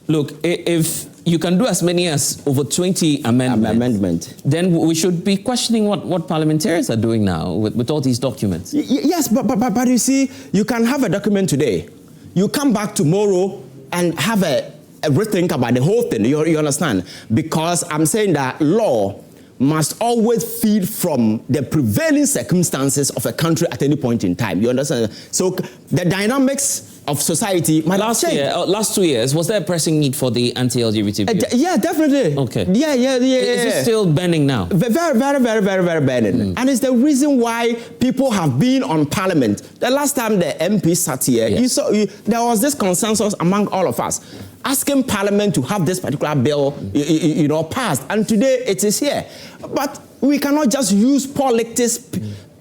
look, if you can do as many as over 20 amendments, then we should be questioning what parliamentarians are doing now with all these documents. Yes, but you see, you can have a document today. You come back tomorrow and have a rethink about the whole thing. You understand? Because I'm saying that law must always feed from the prevailing circumstances of a country at any point in time. You understand? So the dynamics of society might change. Last 2 years, was there a pressing need for the anti-LGBTQ? Yeah, definitely. Okay. Yeah. Is it still burning now? Very burning. And it's the reason why people have been on Parliament. The last time the MP sat here, there was this consensus among all of us, asking Parliament to have this particular bill, passed. And today it is here. But we cannot just use politics,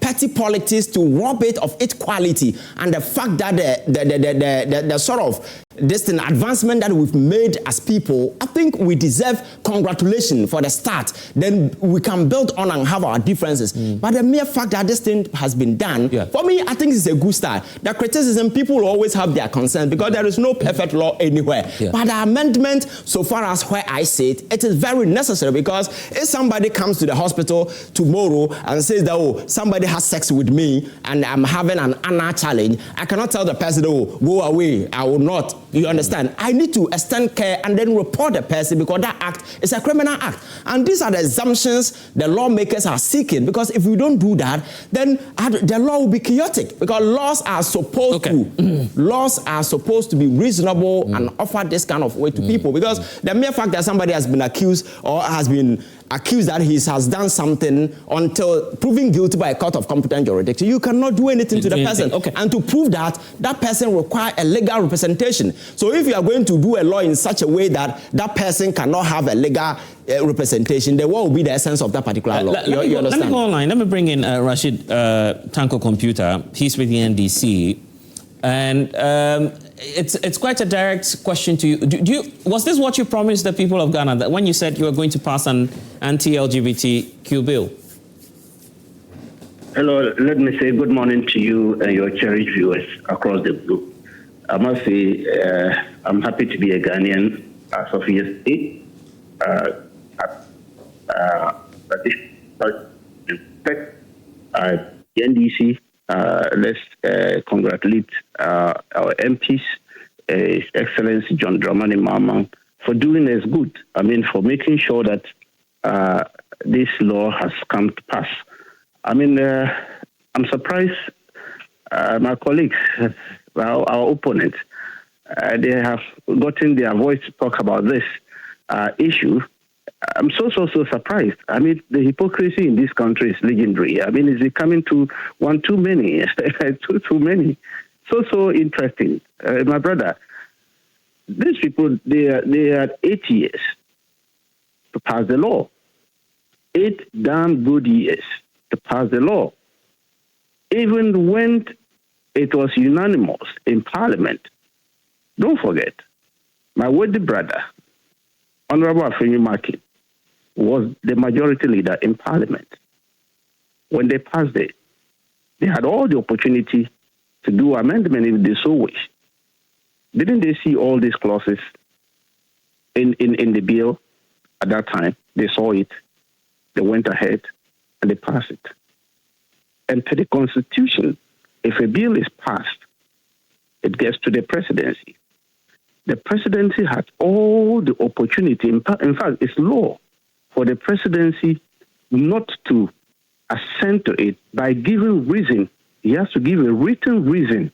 petty politics, to rob it of its quality and the fact that the sort of advancement that we've made as people. I think we deserve congratulations for the start. Then we can build on and have our differences. But the mere fact that this thing has been done, for me, I think it's a good start. The criticism, people will always have their concerns because there is no perfect law anywhere. But the amendment, so far as where I see it, it is very necessary, because if somebody comes to the hospital tomorrow and says that, oh, somebody has sex with me and I'm having an anal challenge, I cannot tell the person, oh, go away, I will not. You understand? I need to extend care and then report the person, because that act is a criminal act. And these are the assumptions the lawmakers are seeking, because if we don't do that, then the law will be chaotic, because laws are supposed to be reasonable and offer this kind of way to people. Because the mere fact that somebody has been accused or has been accused that he has done something until proven guilty by a court of competent jurisdiction, you cannot do anything to the person. And to prove that, that person requires a legal representation. So if you are going to do a law in such a way that that person cannot have a legal representation, then what will be the essence of that particular law? Let me go online. Let me bring in Rashid Tanko Computer. He's with the NDC. And it's quite a direct question to you. Was this what you promised the people of Ghana, that when you said you were going to pass an anti-LGBTQ bill? Hello, let me say good morning to you and your cherished viewers across the globe. I must say I'm happy to be a Ghanaian as of yesterday. The NDC, let's congratulate our MPs, His Excellency John Dramani Mahama, for doing us good. I mean, for making sure that this law has come to pass. I mean, I'm surprised my colleagues, our opponents, they have gotten their voice to talk about this issue. I'm so surprised. I mean, the hypocrisy in this country is legendary. I mean, it's becoming too many, too many. So interesting. My brother, these people, they had 8 years to pass the law. 8 damn good years to pass the law. Even when it was unanimous in Parliament. Don't forget, my worthy brother, Honorable Afeni Maki, was the majority leader in Parliament. When they passed it, they had all the opportunity to do amendment if they so wish. Didn't they see all these clauses in the bill at that time? They saw it, they went ahead, and they passed it. And to the Constitution, if a bill is passed, it gets to the presidency. The presidency has all the opportunity. In fact, it's law for the presidency not to assent to it by giving reason. He has to give a written reason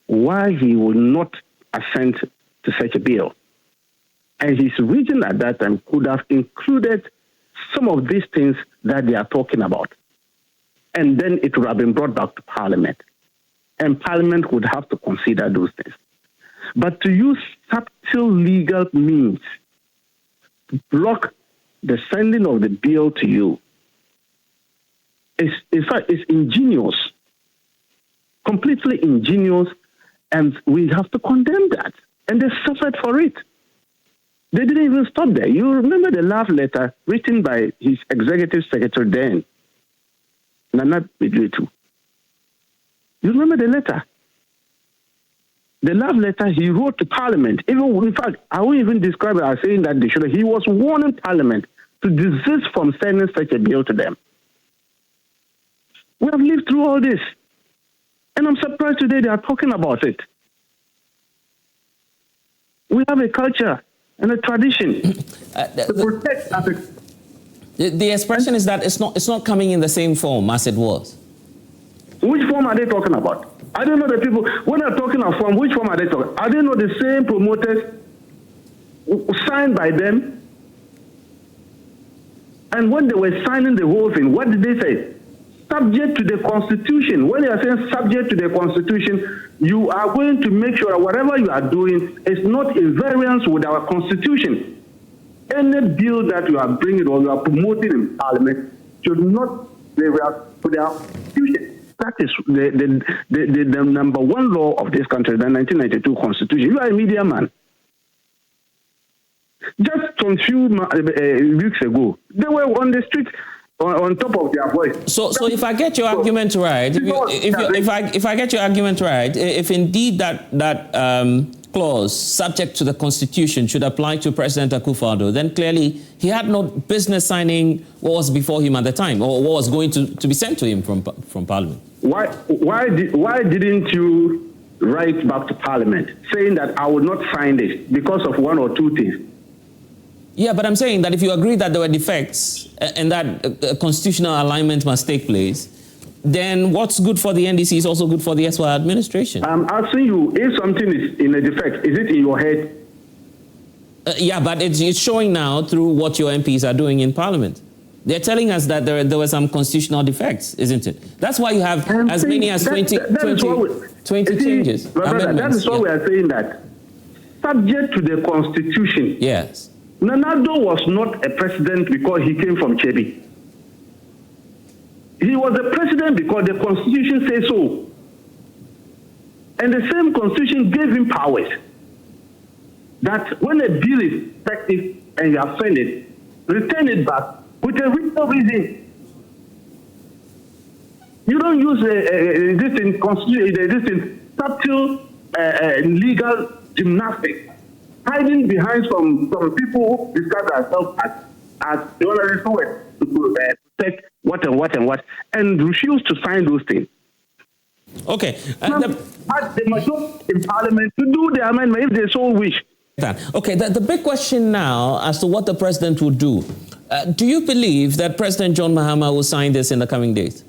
why he will not assent to such a bill. And his reason at that time could have included some of these things that they are talking about. And then it would have been brought back to Parliament. And Parliament would have to consider those things. But to use subtle legal means to block the sending of the bill to you is, in fact, it's ingenious, completely ingenious, and we have to condemn that. And they suffered for it. They didn't even stop there. You remember the love letter written by his executive secretary then, Nana Bidwetu. You remember the letter? The love letter he wrote to Parliament. Even, in fact, I won't even describe it as saying that he was warning Parliament to desist from sending such a bill to them. We have lived through all this. And I'm surprised today they are talking about it. We have a culture and a tradition to protect Africa. The expression is that it's not coming in the same form as it was. Which form are they talking about? I don't know the people. When they're talking about form, which form are they talking? Are they not the same promoters signed by them? And when they were signing the whole thing, what did they say? Subject to the Constitution. When they are saying subject to the Constitution, you are going to make sure that whatever you are doing is not in variance with our Constitution. Any bill that you are bringing or you are promoting in Parliament should not be to their constitution. That is the number one law of this country, the 1992 Constitution. You are a media man. Just some few weeks ago, they were on the street on top of their voice. So if I get your argument right, if I get your argument right, if indeed that clause subject to the Constitution should apply to President Akufo-Addo, then clearly he had no business signing what was before him at the time, or what was going to be sent to him from Parliament. Why didn't you write back to Parliament saying that I would not sign this because of one or two things? Yeah, but I'm saying that if you agree that there were defects and that constitutional alignment must take place, then what's good for the NDC is also good for the SY administration. I'm asking you, if something is in a defect, is it in your head? Yeah, but it's showing now through what your MPs are doing in Parliament. They're telling us that there were some constitutional defects, isn't it? That's why you have as many as 20 changes. Brother, that is why we are saying that, subject to the Constitution. Yes. Nana-Addo was not a president because he came from Chebi. He was a president because the Constitution says so. And the same Constitution gave him powers. That when a bill is effective and you have sent it, return it back with a reasonable reason. You don't use this subtle legal gymnastics, hiding behind some people who describe themselves as journalists who were to protect what and what, and refuse to sign those things. Okay. The majority in Parliament to do the amendment if they so wish. Okay, the big question now as to what the president will do. Do you believe that President John Mahama will sign this in the coming days?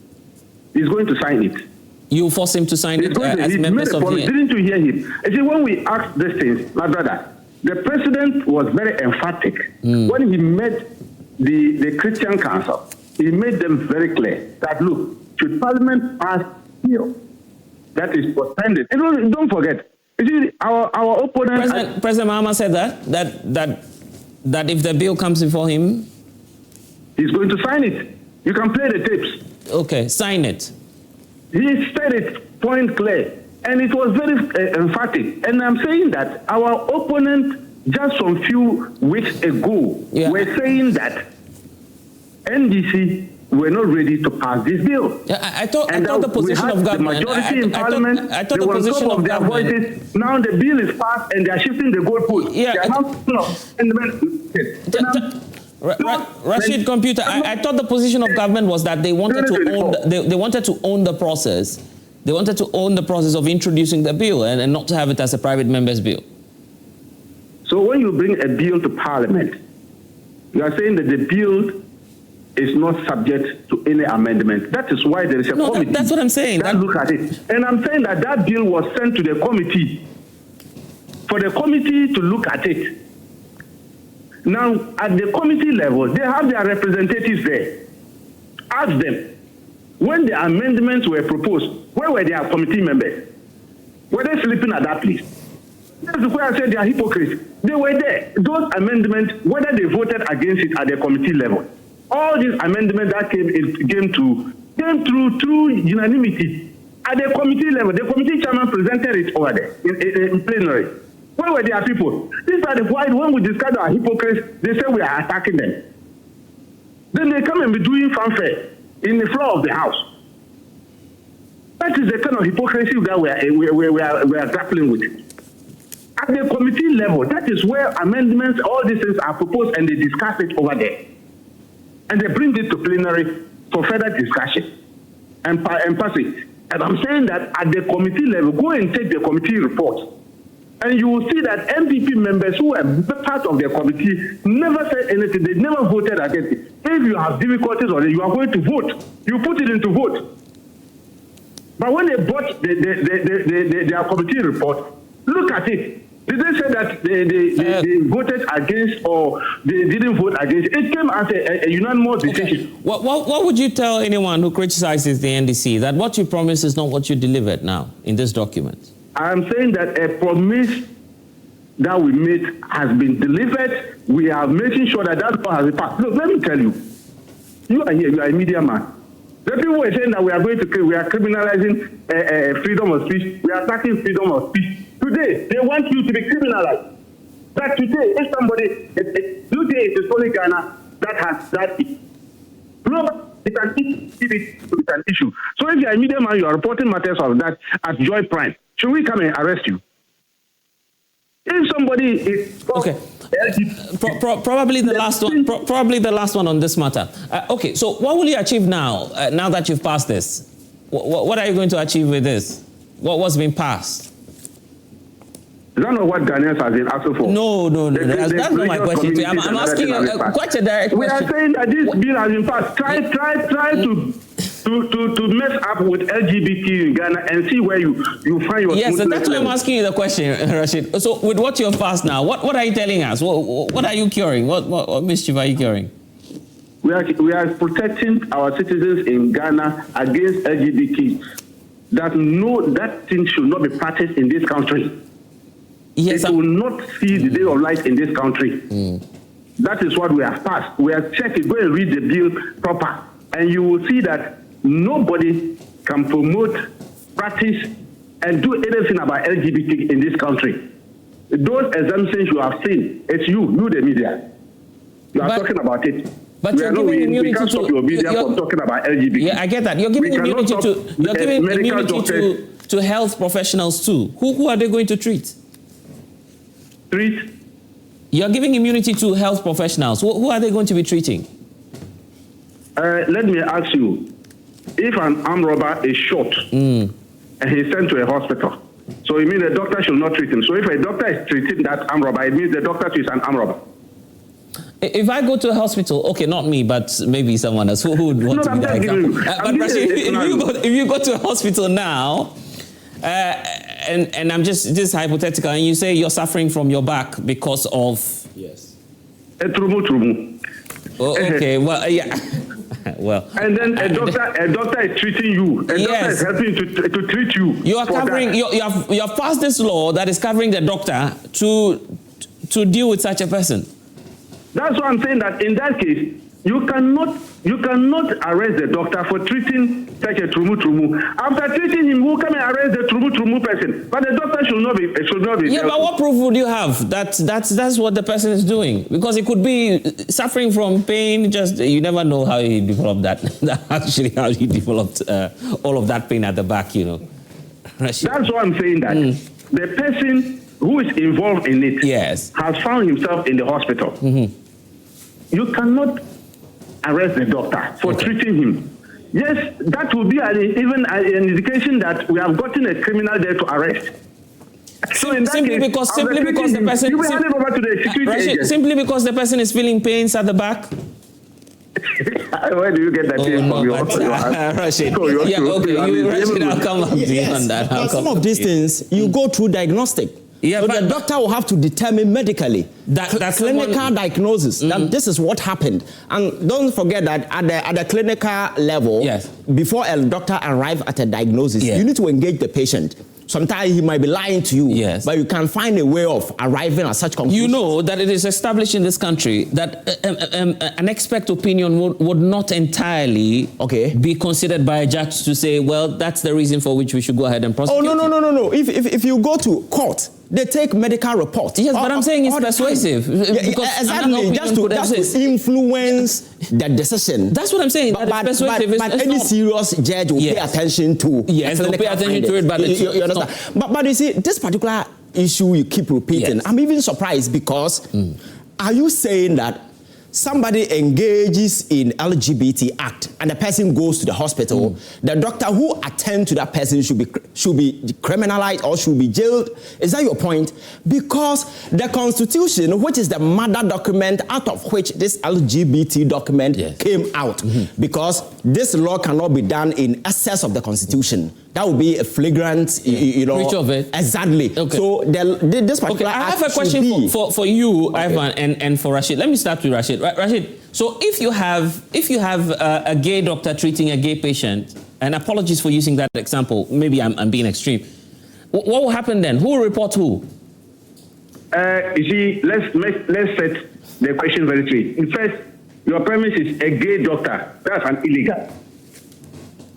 He's going to sign it. You force him to sign it as members of the... Didn't you hear him? You see, when we asked these things, my brother, the president was very emphatic. When he met the Christian Council, he made them very clear that, look, should Parliament pass bill that is suspended, and don't forget, you see, our opponent... President Mahama said that if the bill comes before him... He's going to sign it. You can play the tapes. Okay, sign it. He said it point clear, and it was very emphatic. And I'm saying that our opponent, just some few weeks ago, were saying that NDC were not ready to pass this bill. I thought the position of government... The majority in Parliament, I thought the position of their voices. Now the bill is passed and they are shifting the goalpost. Yeah. Rashid Computer, I thought the position of government was that they wanted to own the process. They wanted to own the process of introducing the bill and not to have it as a private member's bill. So when you bring a bill to Parliament, you are saying that the bill is not subject to any amendment. That is why there is a committee. That's what I'm saying. That look at it. And I'm saying that bill was sent to the committee for the committee to look at it. Now, at the committee level, they have their representatives there. Ask them, when the amendments were proposed, where were their committee members? Were they sleeping at that place? That's why I said they are hypocrites. They were there. Those amendments, whether they voted against it at the committee level, all these amendments that came through unanimity at the committee level. The committee chairman presented it over there in plenary. Where were their people? These are the why when we discuss our hypocrites, they say we are attacking them. Then they come and be doing fanfare in the floor of the house. That is the kind of hypocrisy that we are grappling with. At the committee level, that is where amendments, all these things are proposed and they discuss it over there. And they bring it to plenary for further discussion and pass it. And I'm saying that at the committee level, go and take the committee report. And you will see that NPP members who were part of the committee never said anything. They never voted against it. If you have difficulties on it, you are going to vote. You put it into vote. But when they brought their committee report, look at it. Did they say that they voted against or they didn't vote against? It came as a unanimous decision. Okay. What would you tell anyone who criticizes the NDC, that what you promised is not what you delivered now in this document? I'm saying that a promise that we made has been delivered. We are making sure that law has been passed. Look, let me tell you. You are here, you are a media man. The people were saying that we are criminalizing freedom of speech. We are attacking freedom of speech. Today, they want you to be criminalized. But today, if somebody, today it is only Ghana that has that issue. It's an issue. So if you are a media man, you are reporting matters of that at Joy Prime. Should we come and arrest you? If somebody is okay, probably the last one. Probably the last one on this matter. Okay, so what will you achieve now? Now that you've passed this, what are you going to achieve with this? What's been passed? Is that not what Ghanaians have been asking for? No. That's not my question to you. I'm asking you quite a direct question. We are saying that this bill has been passed. Try to mess up with LGBT in Ghana and see where you find your. Yes, and that's why I'm asking you the question, Rashid. So with what you've passed now, what are you telling us? What are you curing? What mischief are you curing? We are protecting our citizens in Ghana against LGBT. That thing should not be practiced in this country. Yes, it will not see the day of light in this country. That is what we have passed. We have checked it. Go and read the bill proper, and you will see that nobody can promote, practice, and do anything about LGBT in this country. Those exemptions you have seen, it's you the media. You are talking about it. But you're giving immunity can't stop your media from talking about LGBT. Yeah, I get that. You're giving immunity to health professionals too. Who are they going to treat? You're giving immunity to health professionals. Who are they going to be treating? Let me ask you, if an armed robber is shot and he's sent to a hospital, so it means the doctor should not treat him. So if a doctor is treating that armed robber, it means the doctor is an armed robber. If I go to a hospital, okay, not me, but maybe someone else who would want to be that example. But if you go to a hospital now, and I'm just hypothetical, and you say you're suffering from your back because of okay, well, yeah. Well, and then a doctor is treating you. Doctor is helping to treat you. You are covering. You have passed this law that is covering the doctor to deal with such a person. That's why I'm saying that in that case, you cannot arrest the doctor for treating such a trumu. After treating him, who come and arrest the trumu person? But the doctor should not be. Yeah, but what proof would you have that that's what the person is doing? Because it could be suffering from pain. Just you never know how he developed that. Actually, how he developed all of that pain at the back. That's why I'm saying that the person who is involved in it has found himself in the hospital. You cannot arrest the doctor for treating him. Yes, that will be even an indication that we have gotten a criminal there to arrest. So in that simply because the person is feeling pains at the back. Where do you get that from? Rashid. Rashid, I'll come up to you on that. Some of these things you go through diagnostic. Yeah, so the doctor will have to determine medically that clinical diagnosis that this is what happened. And don't forget that at the clinical level, before a doctor arrives at a diagnosis, you need to engage the patient. Sometimes he might be lying to you, but you can find a way of arriving at such conclusion. You know that it is established in this country that an expert opinion would not entirely be considered by a judge to say, well, that's the reason for which we should go ahead and prosecute. Oh, no. If you go to court, they take medical reports. Yes, but I'm saying it's persuasive. Exactly, just to influence the decision. That's what I'm saying. But any serious judge will pay attention to. Yes, they'll pay attention to it, but you understand. But you see, this particular issue you keep repeating, I'm even surprised because are you saying that somebody engages in LGBT act and the person goes to the hospital, the doctor who attends to that person should be criminalized or should be jailed? Is that your point? Because the Constitution, which is the mother document out of which this LGBT document came out, because this law cannot be done in excess of the Constitution. That would be a flagrant, breach of it. Exactly. Okay. So this particular I have a question for you, Ivan, and for Rashid. Let me start with Rashid. Rashid, so if you have a gay doctor treating a gay patient, and apologies for using that example, maybe I'm being extreme. What will happen then? Who will report who? You see, let's set the question very straight. First, your premise is a gay doctor, that's an illegal.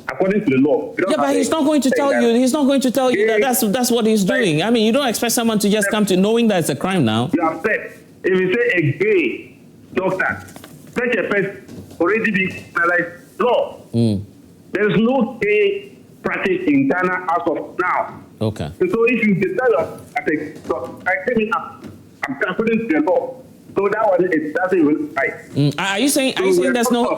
According to the law. Yeah, but he's not going to tell you. He's not going to tell you that that's what he's doing. I mean, you don't expect someone to just come to knowing that it's a crime now. You have said, if you say a gay doctor, such a person already be penalized law. There is no gay practice in Ghana as of now. Okay. And so if you decide as a doctor, I came in according to the law. So that one doesn't even right. Are you saying there's no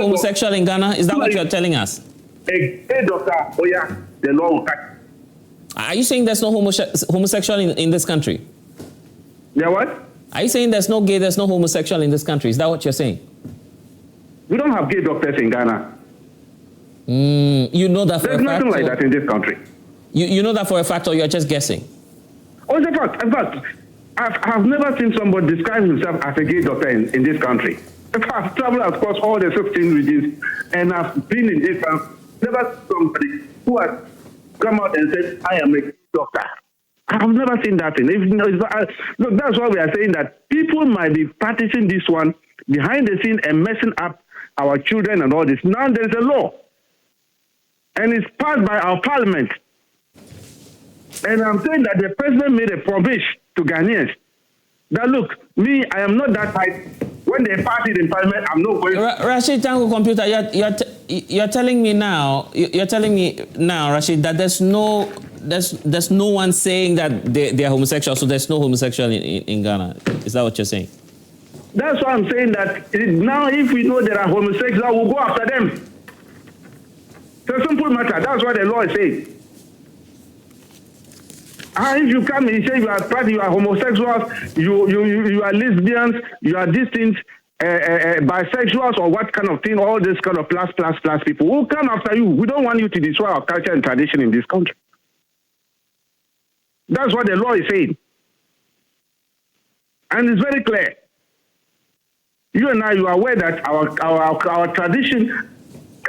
homosexual in Ghana? Is that what you're telling us? A gay doctor, oh yeah, the law will catch. Are you saying there's no homosexual in this country? Yeah, what? Are you saying there's no gay, there's no homosexual in this country? Is that what you're saying? We don't have gay doctors in Ghana. You know that for There's a fact? nothing like that in this country. You know that for a fact, or you're just guessing? Oh, it's a fact. In fact, I've never seen somebody describe himself as a gay doctor in this country. In fact, I've traveled across all the 15 regions, and I've been in this country. Never somebody who has come out and said, I am a gay doctor. I've never seen that thing. Look, that's why we are saying that people might be practicing this one behind the scene and messing up our children and all this. Now there's a law, and it's passed by our parliament. And I'm saying that the president made a promise to Ghanaians that, look, me, I am not that type. When they pass it in parliament, I'm not going. Rashid Tanko Computer, you're telling me now, Rashid, that there's no one saying that they are homosexual, so there's no homosexual in Ghana. Is that what you're saying? That's why I'm saying that now if we know there are homosexuals, we'll go after them. It's a simple matter. That's what the law is saying. If you come and say you are homosexuals, you are lesbians, you are distinct, bisexuals, or what kind of thing, all this kind of plus people, we'll come after you. We don't want you to destroy our culture and tradition in this country. That's what the law is saying. And it's very clear. You and you are aware that our tradition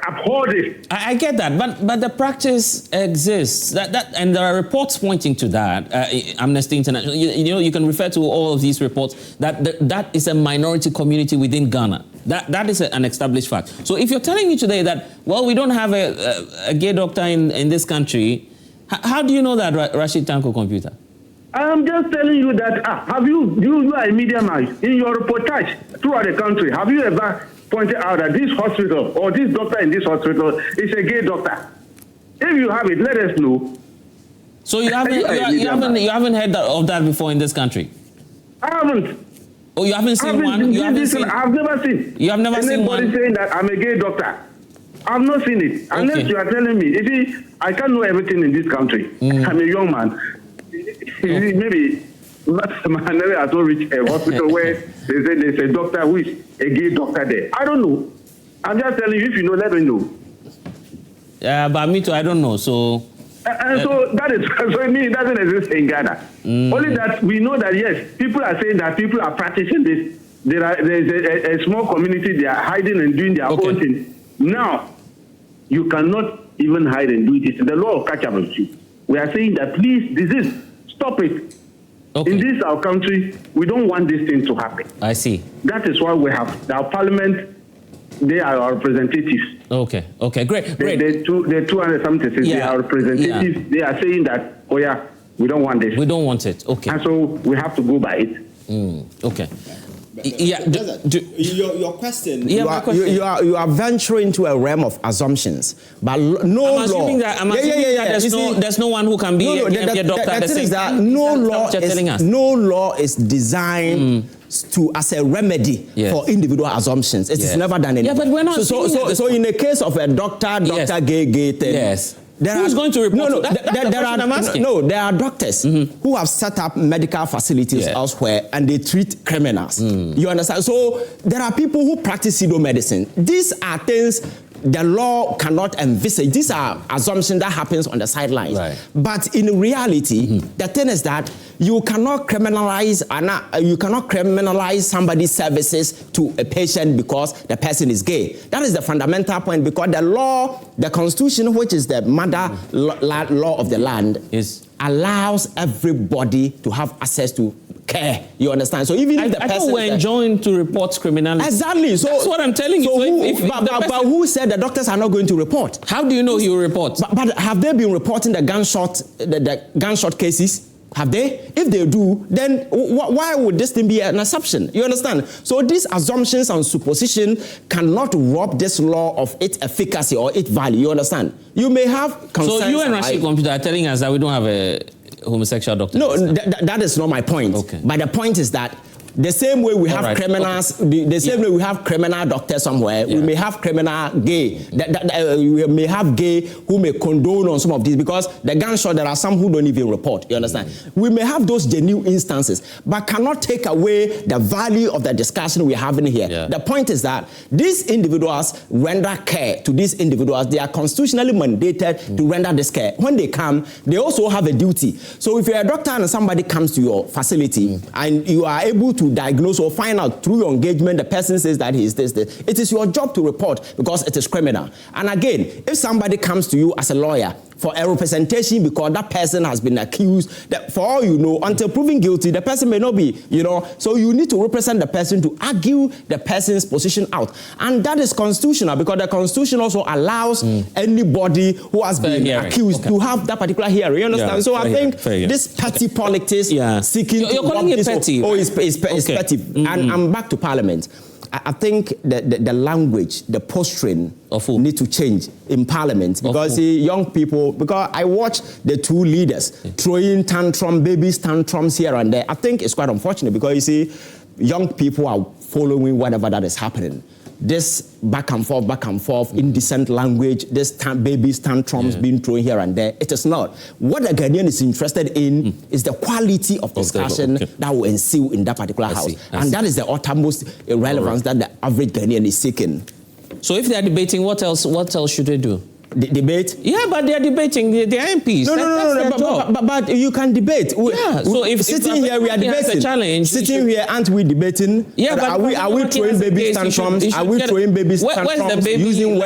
uphold it. I get that, but the practice exists. And there are reports pointing to that. Amnesty International. You can refer to all of these reports. That is a minority community within Ghana. That is an established fact. So if you're telling me today that, well, we don't have a gay doctor in this country, how do you know that, Rashid Tanko Computer? I'm just telling you that. You are a media man in your reportage throughout the country. Have you ever pointed out that this hospital or this doctor in this hospital is a gay doctor? If you have it, let us know. So you haven't heard of that before in this country? I haven't. Oh, you haven't seen one? I've never seen. You have never seen one? Anybody saying that I'm a gay doctor. I've not seen it. Unless you are telling me. You see, I can't know everything in this country. I'm a young man. Maybe I never has not reached a hospital where they say there's a doctor who is a gay doctor there. I don't know. I'm just telling you, if you know, let me know. Yeah, but me too, I don't know. So so that is so it doesn't exist in Ghana. Only that we know that yes, people are saying that people are practicing this. There's a small community, they are hiding and doing their own thing. Now, you cannot even hide and do it. It's the law of catch up with you. We are saying that please, stop it. In this our country, we don't want this thing to happen. I see. That is why we have our parliament. They are our representatives. Okay, great. The 200 something, they are representatives. Yeah. They are saying that, oh yeah, we don't want this. We don't want it. Okay. And so we have to go by it. Okay. Your question. You are venturing into a realm of assumptions, but no I'm law. I'm assuming that there's no one who can be a doctor. The thing is that no law is designed to as a remedy for individual assumptions. It is never done. Yeah, but we're not. So in the case of a doctor gay thing. Yes. Who's going to report? There are doctors who have set up medical facilities elsewhere and they treat criminals. You understand? So there are people who practice pseudo medicine. These are things the law cannot envisage. These are assumptions that happens on the sidelines. Right. But in reality, the thing is that you cannot criminalize somebody's services to a patient because the person is gay. That is the fundamental point, because the law, the Constitution, which is the mother law of the land, allows everybody to have access to care. You understand? So even if the person... I thought we're enjoined to report criminality. Exactly. So that's what I'm telling you. But who said the doctors are not going to report? How do you know he will report? But have they been reporting the gunshot cases? Have they? If they do, then why would this thing be an assumption? You understand? So these assumptions and supposition cannot rob this law of its efficacy or its value. You understand? You may have concerns. So you and Rashid Computer are telling us that we don't have a homosexual doctor? No, that is not my point. Okay. But the point is that the same way we have criminals, the same way we have criminal doctors somewhere, we may have criminal gay. We may have gay who may condone on some of these, because the gunshot, there are some who don't even report. You understand? We may have those genuine instances, but cannot take away the value of the discussion we're having here. The point is that these individuals render care to these individuals. They are constitutionally mandated to render this care. When they come, they also have a duty. So if you're a doctor and somebody comes to your facility and you are able to diagnose or find out through your engagement, the person says that he is this. It is your job to report, because it is criminal. And again, if somebody comes to you as a lawyer for a representation because that person has been accused, that for all you know, until proven guilty, the person may not be, you know. So you need to represent the person to argue the person's position out. And that is constitutional, because the Constitution also allows anybody who has been accused to have that particular hearing. You understand? So I think this petty politics seeking you're calling it petty. It's petty. And I'm back to Parliament. I think the language, the posturing need to change in Parliament, because see, young people, because I watch the two leaders throwing babies tantrums here and there. I think it's quite unfortunate, because you see, young people are following whatever that is happening. This back and forth, indecent language, this babies tantrums being thrown here and there. It is not. What the Ghanaian is interested in is the quality of discussion that will ensue in that particular house. And that is the uttermost relevance that the average Ghanaian is seeking. So if they are debating, what else should they do? Debate? Yeah, but they are debating. They are MPs. No. But you can debate. So if sitting here, we are debating. Challenge, sitting here, aren't we debating? Yeah, but are we throwing baby tantrums? Are we throwing baby tantrums? Using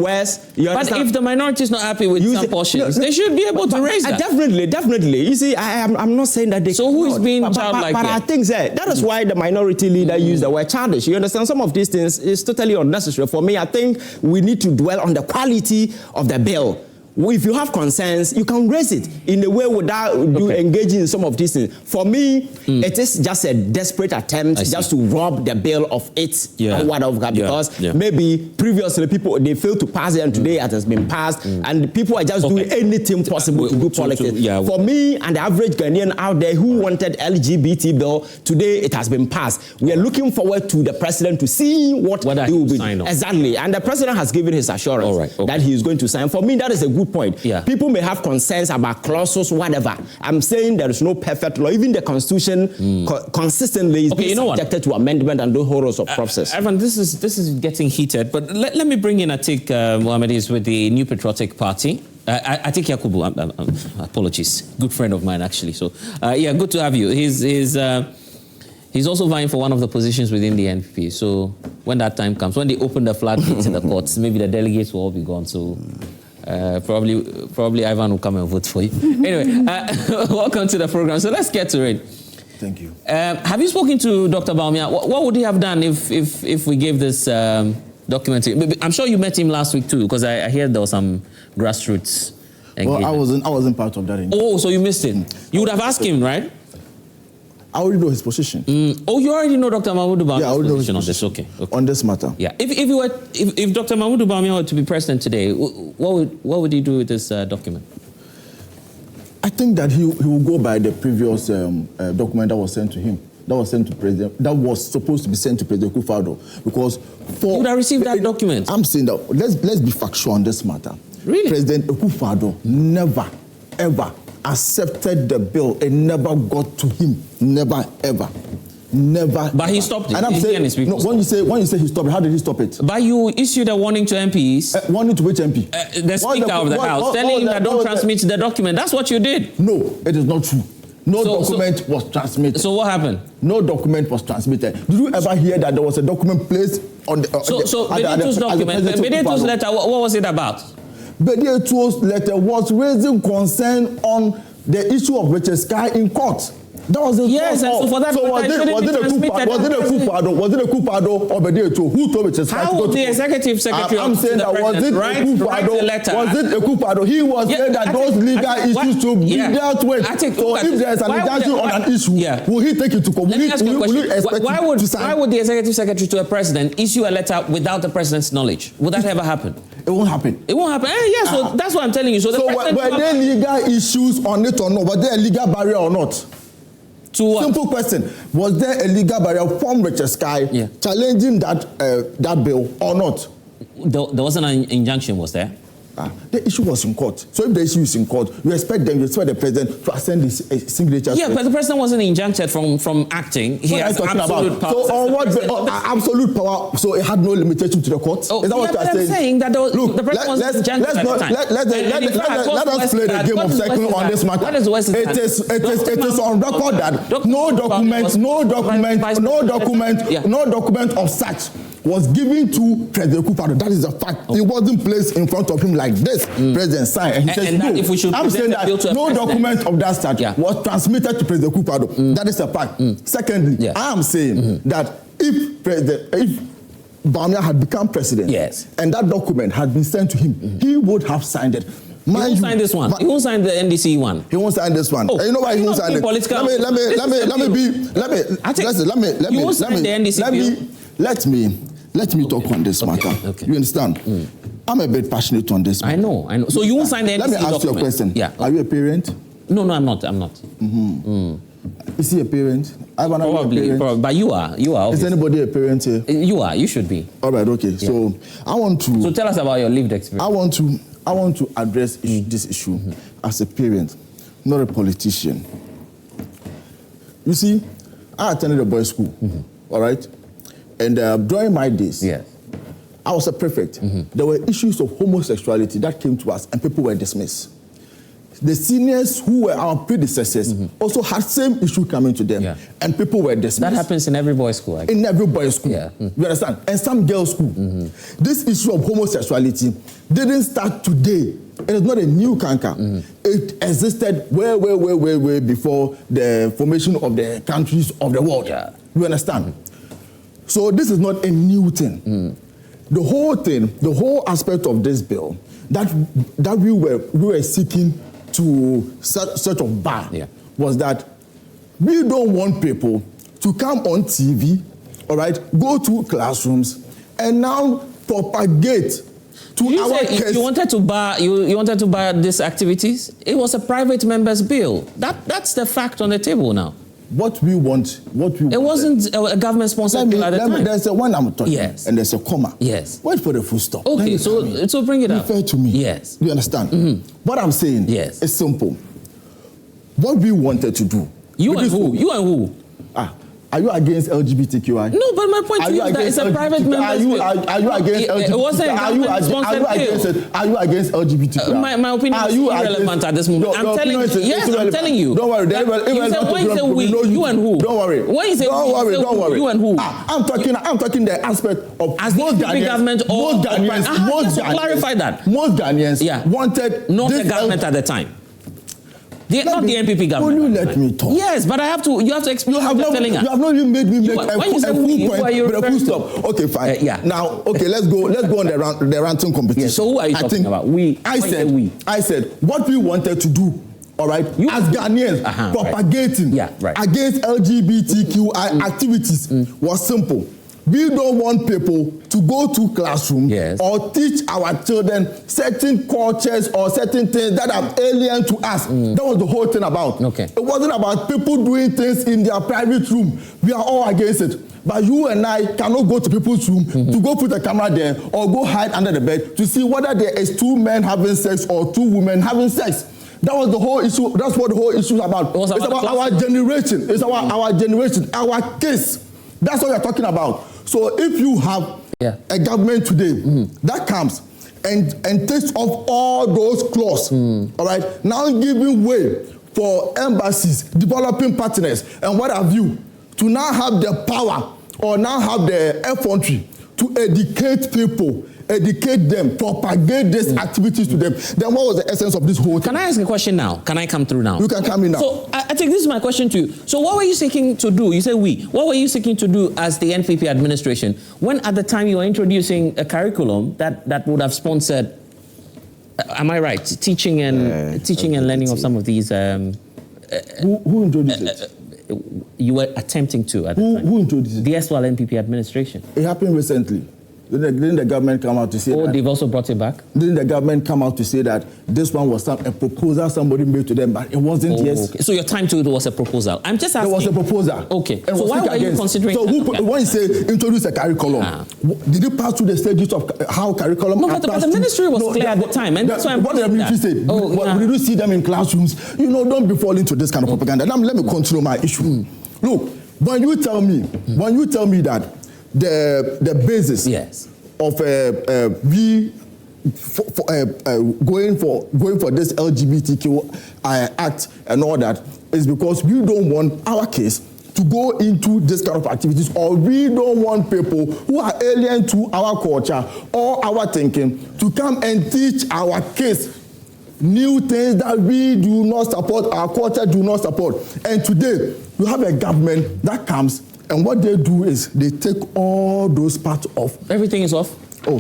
words? But if the minority is not happy with some portions, they should be able to raise that. Definitely. You see, I'm not saying that they. So who is being childlike? But I think that is why the minority leader used the word childish. You understand? Some of these things is totally unnecessary. For me, I think we need to dwell on the quality of the bill. If you have concerns, you can raise it in a way without you engaging in some of these things. For me, it is just a desperate attempt just to rob the bill of its whatever, because maybe previously they failed to pass it, and today it has been passed, and people are just doing anything possible to do politics. For me and the average Ghanaian out there who wanted LGBT bill, today it has been passed. We are looking forward to the president to see what he will be. Exactly. And the president has given his assurance that he is going to sign. For me, that is a good point. People may have concerns about clauses, whatever. I'm saying there is no perfect law. Even the Constitution consistently is subjected to amendment and those horrors of process. Evan, this is getting heated, but let me bring in Atick Mohammed with the New Patriotic Party. Atick Yakubu, apologies, good friend of mine actually. So good to have you. He's also vying for one of the positions within the NPP. So when that time comes, when they open the floodgates in the courts, maybe the delegates will all be gone. So probably Ivan will come and vote for you. Anyway, welcome to the program. So let's get to it. Thank you. Have you spoken to Dr. Bawumia? What would he have done if we gave this document to him? I'm sure you met him last week too, because I hear there was some grassroots engagement. Well, I wasn't part of that engagement. Oh, so you missed it. You would have asked him, right? I already know his position. Oh, you already know Dr. Mahmoud Bawumia's position on this. Okay. On this matter. Yeah. If Dr. Mahmoud Bawumia were to be president today, what would he do with this document? I think that he will go by the previous document that was sent to him. That was sent to President. That was supposed to be sent to President Akufo-Addo, because you would have received that document. I'm saying that let's be factual on this matter. Really? President Akufo-Addo never ever accepted the bill. It never got to him. Never, ever. Never. But he stopped it. And I'm saying, no, when you say he stopped it, how did he stop it? But you issued a warning to MPs. Warning to which MP? The Speaker of the House, telling him that don't transmit the document. That's what you did. No, it is not true. No document was transmitted. So what happened? No document was transmitted. Did you ever hear that there was a document placed on the... Bedeto's document, Bedeto's letter, what was it about? Bedeto's letter was raising concern on the issue of Richard Sky in court. That was the yes, and so for that, so was it a Akufo-Addo or Bedeto? Who told me? How would the executive secretary I'm saying that was it Akufo-Addo? Was it Akufo-Addo? He was saying that those legal issues to be dealt with. So if there is an injunction on an issue, will he take it to court? Will you expect him to sign? Why would the executive secretary to a president issue a letter without the president's knowledge? Would that ever happen? It won't happen. It won't happen. Yeah, so that's what I'm telling you. So were there legal issues on it or not? Was there a legal barrier or not? To what? Simple question. Was there a legal barrier from Richard Sky challenging that bill or not? There wasn't an injunction, was there? The issue was in court. So if the issue is in court, you expect the president to send his signature. Yeah, but the president wasn't injuncted from acting. He has absolute power. So on what absolute power? So it had no limitation to the court. Oh, is that what you're saying? I'm saying that the president wasn't injuncted at the time. Let us play the game of circle on this matter. It is on record that no document of such was given to President Akufo-Addo. That is a fact. It wasn't placed in front of him like this. President signed. And he says, no. If we should I'm saying that no document of that such was transmitted to President Akufo-Addo. That is a fact. Secondly, I am saying that if Bawumia had become president and that document had been sent to him, he would have signed it. He won't sign this one. He won't sign the NDC one. He won't sign this one. Oh, you know why he won't sign it? Let me talk on this matter. Okay. You understand? I'm a bit passionate on this matter. I know. So you won't sign the NDC document? Let me ask you a question. Yeah. Are you a parent? No, I'm not. Is he a parent? Probably, but you are. Obviously. Is anybody a parent here? You are. You should be. All right. Okay. Yeah. So I want to. So tell us about your lived experience. I want to address this issue as a parent, not a politician. You see, I attended a boys' school. All right. And during my days, I was a prefect. There were issues of homosexuality that came to us and people were dismissed. The seniors who were our predecessors also had same issue coming to them and people were dismissed. That happens in every boys' school. In every boys' school. You understand? And some girls' school. This issue of homosexuality didn't start today. It is not a new canker. It existed way before the formation of the countries of the world. You understand? So this is not a new thing. The whole aspect of this bill that we were seeking to sort of bar was that we don't want people to come on TV, all right, go to classrooms and now propagate to our kids. You wanted to bar these activities? It was a private member's bill. That's the fact on the table now. What we want. It wasn't a government-sponsored bill at the time. There's a one I'm talking. Yes. And there's a comma. Yes. Wait for the full stop. Okay, so bring it up. Refer to me. Yes. You understand? What I'm saying is simple. What we wanted to do. You and who? Are you against LGBTQI? No, but my point is that it's a private member's bill. Are you against LGBTQI? It wasn't a government-sponsored bill. Are you against LGBTQI? My opinion is irrelevant at this moment. I'm telling you. Don't worry. You and who? Don't worry. When you say don't worry. You and who? I'm talking the aspect of as most Ghanaians. Government or most Ghanaians. Clarify that. Most Ghanaians wanted not the government at the time. Not the NPP government. Will you let me talk? Yes, but you have to explain what you're telling us. You have not even made me make a full point, but a full stop. Okay, fine. Now, okay, let's go on the ranting competition. So who are you talking about? I said what we wanted to do. All right, as Ghanaians propagating against LGBTQI activities was simple. We don't want people to go to classroom or teach our children certain cultures or certain things that are alien to us. That was the whole thing about. It wasn't about people doing things in their private room. We are all against it. But you and I cannot go to people's room to go put a camera there or go hide under the bed to see whether there is two men having sex or two women having sex. That was the whole issue. That's what the whole issue is about. It's about our generation. It's about our generation, our case. That's what you're talking about. So if you have a government today that comes and takes off all those clauses, all right, now giving way for embassies, developing partners, and what have you, to now have the power or now have the effrontery to educate people, educate them, propagate these activities to them, then what was the essence of this whole thing? Can I ask a question now? Can I come through now? You can come in now. So I think this is my question to you. So what were you seeking to do? You say we. What were you seeking to do as the NPP administration when at the time you were introducing a curriculum that would have sponsored, am I right, teaching and learning of some of these? Who introduced it? You were attempting to at the time. Who introduced it? The erstwhile NPP administration. It happened recently. Didn't the government come out to say that? Oh, they've also brought it back? Didn't the government come out to say that this one was a proposal somebody made to them, but it wasn't yes? Okay. So your time to it was a proposal. I'm just asking. There was a proposal. Okay. So why were you considering so when you say introduce a curriculum, did it pass through the stages of how curriculum? No, but the ministry was clear at the time, and that's why I'm what did the ministry say? Did you see them in classrooms? You know, don't be falling to this kind of propaganda. Now let me continue my issue. Look, when you tell me that the basis of going for this LGBTQ act and all that is because we don't want our case to go into this kind of activities, or we don't want people who are alien to our culture or our thinking to come and teach our case new things that we do not support, our culture do not support. And today, you have a government that comes, and what they do is they take all those parts off. Everything is off? Oh,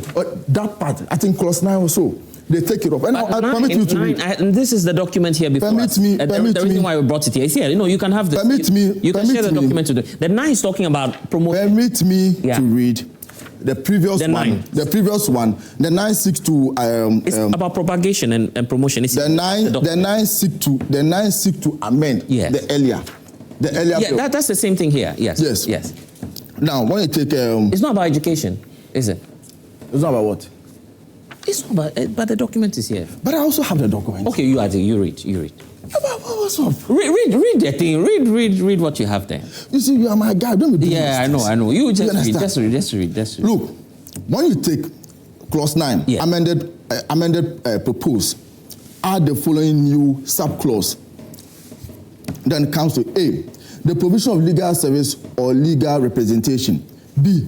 that part, I think clause 9 or so, they take it off. And I permit you to read. And this is the document here before Permit us. me. The reason why we brought it here is here. You know, you can have this. Permit me. You can share the document today. The 9 is talking about promotion. Permit me to read. The previous one, the 9 seeks to it's about propagation and promotion. It's the 9 seek to amend the earlier bill. That's the same thing here. Yes. Now, when you take it's not about education, is it? It's not about what? It's not about, but the document is here. But I also have the document. Okay, you read. What's up? Read the thing. Read what you have there. You see, you are my guy. Don't be doing this. I know. You just read. Look, when you take clause 9, amended propose, add the following new subclause. Then comes to A, the provision of legal service or legal representation. B,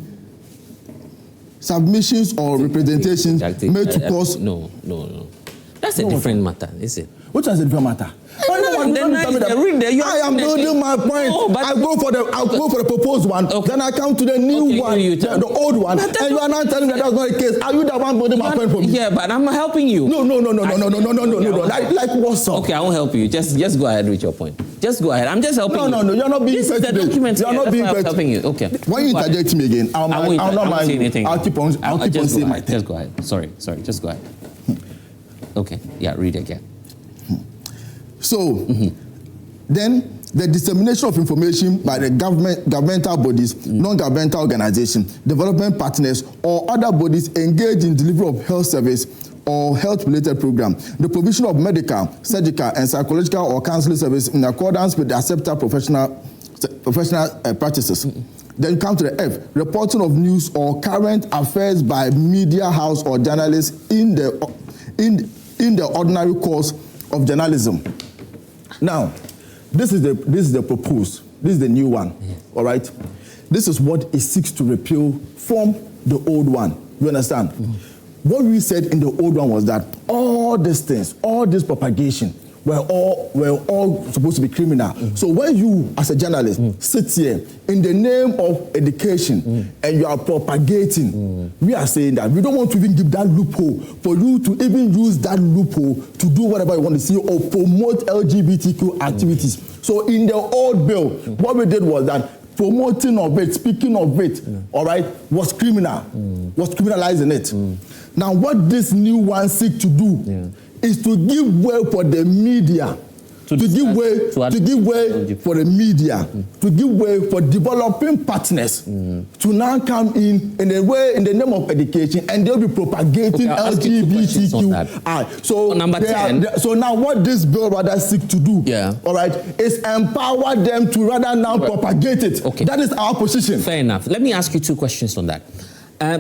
submissions or representations made to cause. No. That's a different matter, is it? Which is a different matter? I am building my point. I go for the proposed one, then I come to the new one, the old one, and you are not telling me that's not the case. Are you the one building my point for me? Yeah, but I'm helping you. No. Like what's up? Okay, I won't help you. Just go ahead with your point. Just go ahead. I'm just helping you. No. You're not being fair today. You're not being fair. Helping you. Okay. When you interject me again, I'll not mind you. I'll keep on saying my thing. Just go ahead. Sorry. Just go ahead. Okay. Yeah. Read again. So, then the dissemination of information by the governmental bodies, non-governmental organizations, development partners, or other bodies engaged in delivery of health service or health-related program, the provision of medical, surgical, and psychological or counseling service in accordance with the accepted professional practices. Then come to the F, reporting of news or current affairs by media house or journalists in the ordinary course of journalism. Now, this is the proposed. This is the new one. All right. This is what it seeks to repeal from the old one. You understand? What we said in the old one was that all these things, all this propagation, were all supposed to be criminal. So when you, as a journalist, sit here in the name of education and you are propagating, we are saying that we don't want to even give that loophole for you to even use that loophole to do whatever you want to see or promote LGBTQ activities. So in the old bill, what we did was that promoting of it, speaking of it, all right, was criminal, was criminalizing it. Now what this new one seeks to do is to give way for the media, to give way for the media, to give way for developing partners to now come in the name of education, and they'll be propagating LGBTQ. So number 10. So now what this bill rather seeks to do, all right, is empower them to rather now propagate it. Okay. That is our position. Fair enough. Let me ask you 2 questions on that.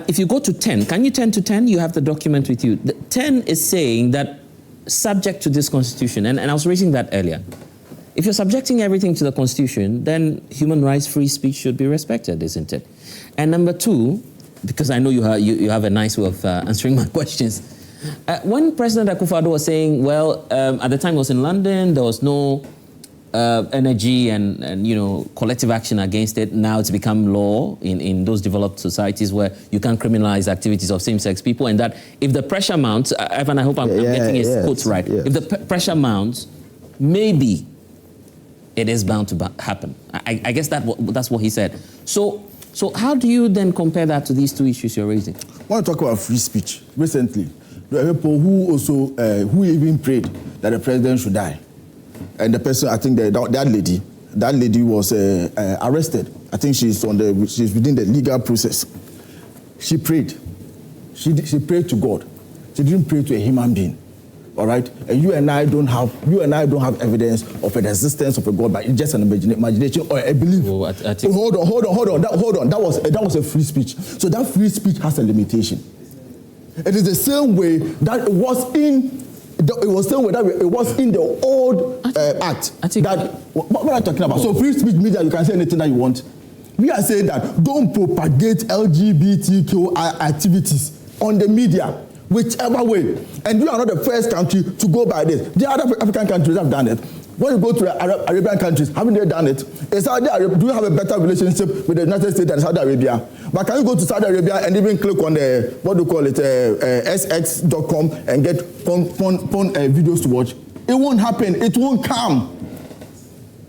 If you go to 10, can you turn to 10? You have the document with you. 10 is saying that subject to this constitution, and I was raising that earlier. If you're subjecting everything to the constitution, then human rights, free speech should be respected, isn't it? And number 2, because I know you have a nice way of answering my questions. When President Akufo-Addo was saying, well, at the time he was in London, there was no energy and collective action against it. Now it's become law in those developed societies where you can criminalize activities of same-sex people, and that if the pressure mounts, Ivan, I hope I'm getting his quotes right. Yes. If the pressure mounts, maybe it is bound to happen. I guess that's what he said. So how do you then compare that to these two issues you're raising? I want to talk about free speech. Recently, there are people who also who even prayed that the president should die. And the person, I think that lady was arrested. I think she's within the legal process. She prayed. She prayed to God. She didn't pray to a human being. All right? And you and I don't have evidence of an existence of a God, but it's just an imagination or a belief. Oh, hold on. That was a free speech. So that free speech has a limitation. It is the same way that it was in the old act. What am I talking about? So free speech means that you can say anything that you want. We are saying that don't propagate LGBTQ activities on the media, whichever way. And you are not the first country to go by this. The other African countries have done it. When you go to the Arabian countries, haven't they done it? Do you have a better relationship with the United States than Saudi Arabia? But can you go to Saudi Arabia and even click on the, sx.com and get fun videos to watch? It won't happen. It won't come.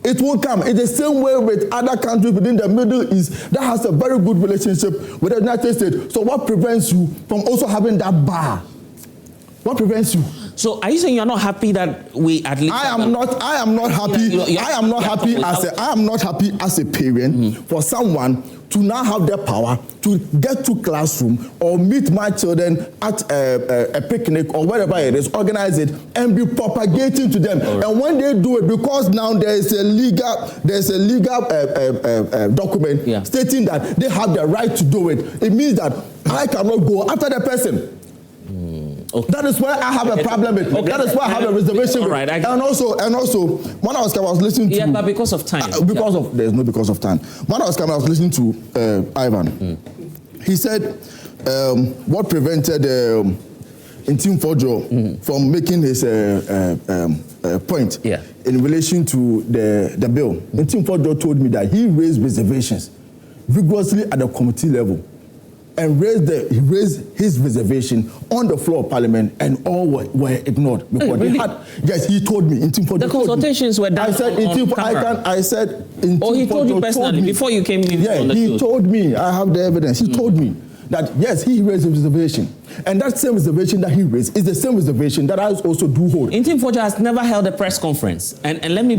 It won't come. It's the same way with other countries within the Middle East that has a very good relationship with the United States. So what prevents you from also having that bar? What prevents you? So are you saying you're not happy that we at least? I am not happy. I am not happy as a parent for someone to now have the power to get to classroom or meet my children at a picnic or wherever it is, organize it, and be propagating to them. Right. And when they do it, because now there is a legal document stating that they have the right to do it, it means that I cannot go after the person. Okay. That is why I have a problem with. Okay. That is why I have a reservation with. Right, and also, when I was listening to. Yeah, but because of time. There's no because of time. When I was listening to Ivan. He said, what prevented Anti-LGBTQ from making his point in relation to the bill. Anti-LGBTQ told me that he raised reservations vigorously at the committee level. And he raised his reservation on the floor of Parliament, and all were ignored. Because really? He told me. The consultations were done on camera. He told you personally before you came in. Yeah, he told me. I have the evidence. He told me that yes, he raised a reservation, and that same reservation that he raised is the same reservation that I also do hold. Anti-LGBTQ has never held a press conference, and let me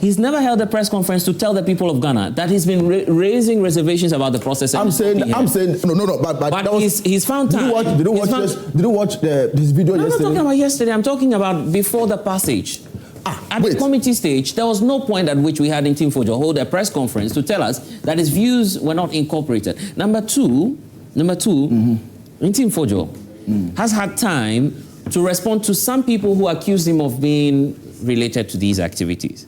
he's nenever held a press conference to tell the people of Ghana that he's been raising reservations about the process. I'm saying no, but he's found time. Did you watch this video yesterday? I'm not talking about yesterday. I'm talking about before the passage. At the committee stage, there was no point at which we had Anti-LGBTQ hold a press conference to tell us that his views were not incorporated. Number two, Anti-LGBTQ has had time to respond to some people who accused him of being related to these activities.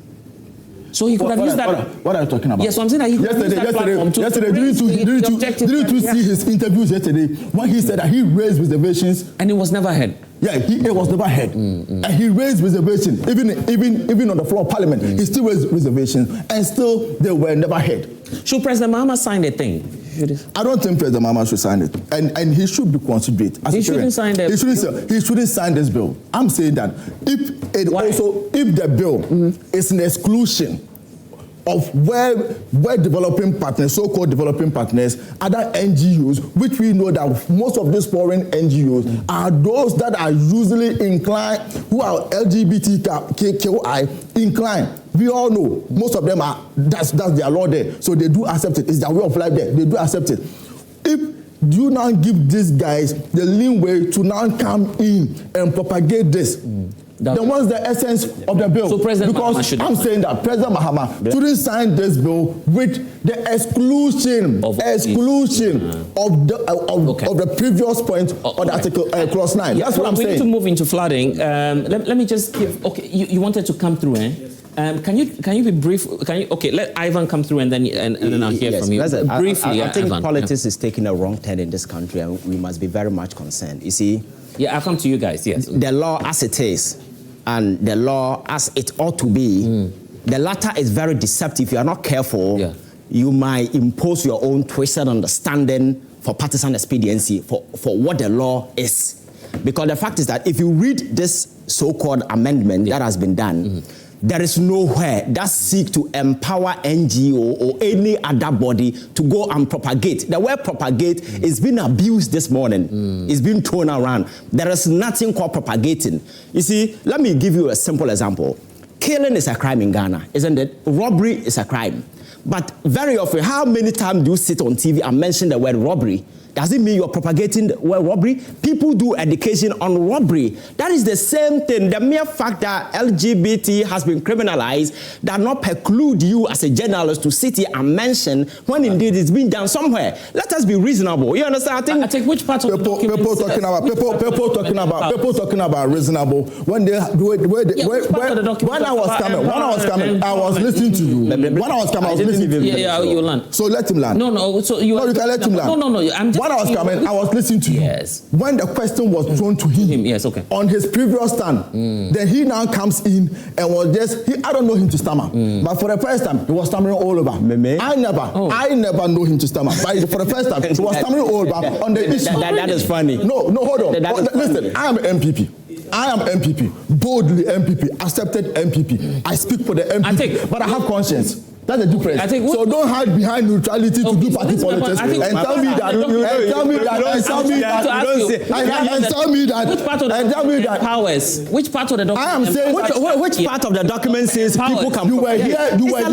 So he could have used that. What are you talking about? Yes, so I'm saying that he could use that platform to didn't you see his interviews yesterday when he said that he raised reservations and it was never heard? Yeah, it was never heard. And he raised reservations, even on the floor of Parliament. He still raised reservations, and still they were never heard. Should President Mahama sign the thing? I don't think President Mahama should sign it, and he should be considerate. He shouldn't sign the bill. He shouldn't sign this bill. I'm saying that if the bill is an exclusion of where developing partners, so-called developing partners, other NGOs, which we know that most of these foreign NGOs are those that are usually inclined, who are LGBTQI inclined. We all know most of them are, that's their law there. So they do accept it. It's their way of life there. They do accept it. If you now give these guys the leeway to now come in and propagate this, then what's the essence of the bill? So President because I'm saying that President Mahama shouldn't sign this bill with the exclusion of the previous point of the article clause 9. That's what I'm saying. We need to move into flooding. Let me just give. Okay, you wanted to come through, eh? Can you be brief? Okay, let Ivan come through and then I'll hear from you. Briefly, I think politics is taking a wrong turn in this country, and we must be very much concerned. You see? Yeah, I'll come to you guys. Yes. The law as it is, and the law as it ought to be. The latter is very deceptive. If you are not careful, you might impose your own twisted understanding for partisan expediency for what the law is. Because the fact is that if you read this so-called amendment that has been done, there is nowhere that seeks to empower NGO or any other body to go and propagate. The word propagate is being abused this morning. It's been thrown around. There is nothing called propagating. You see, let me give you a simple example. Killing is a crime in Ghana, isn't it? Robbery is a crime. But very often, how many times do you sit on TV and mention the word robbery? Does it mean you're propagating the word robbery? People do education on robbery. That is the same thing. The mere fact that LGBT has been criminalized does not preclude you as a journalist to sit here and mention when indeed it's been done somewhere. Let us be reasonable. You understand? I think which part of people talking about reasonable when I was listening to you. When I was coming, I was listening to you. Yeah, you land. So let him land. No. So you can let him land. No. When I was coming, I was listening to you. Yes. When the question was thrown to him, yes, okay. On his previous stand, then he now comes in and was just, I don't know him to stammer. But for the first time, he was stammering all over. I never know him to stammer. But for the first time, he was stammering all over on the issue. That is funny. No, hold on. Listen, I am an MPP. I am MPP, boldly MPP, accepted MPP. I speak for the MPP, but I have conscience. That's the difference. So don't hide behind neutrality to do party politics and tell me that which part of the document? I am saying which part of the document says people can. You were here. We were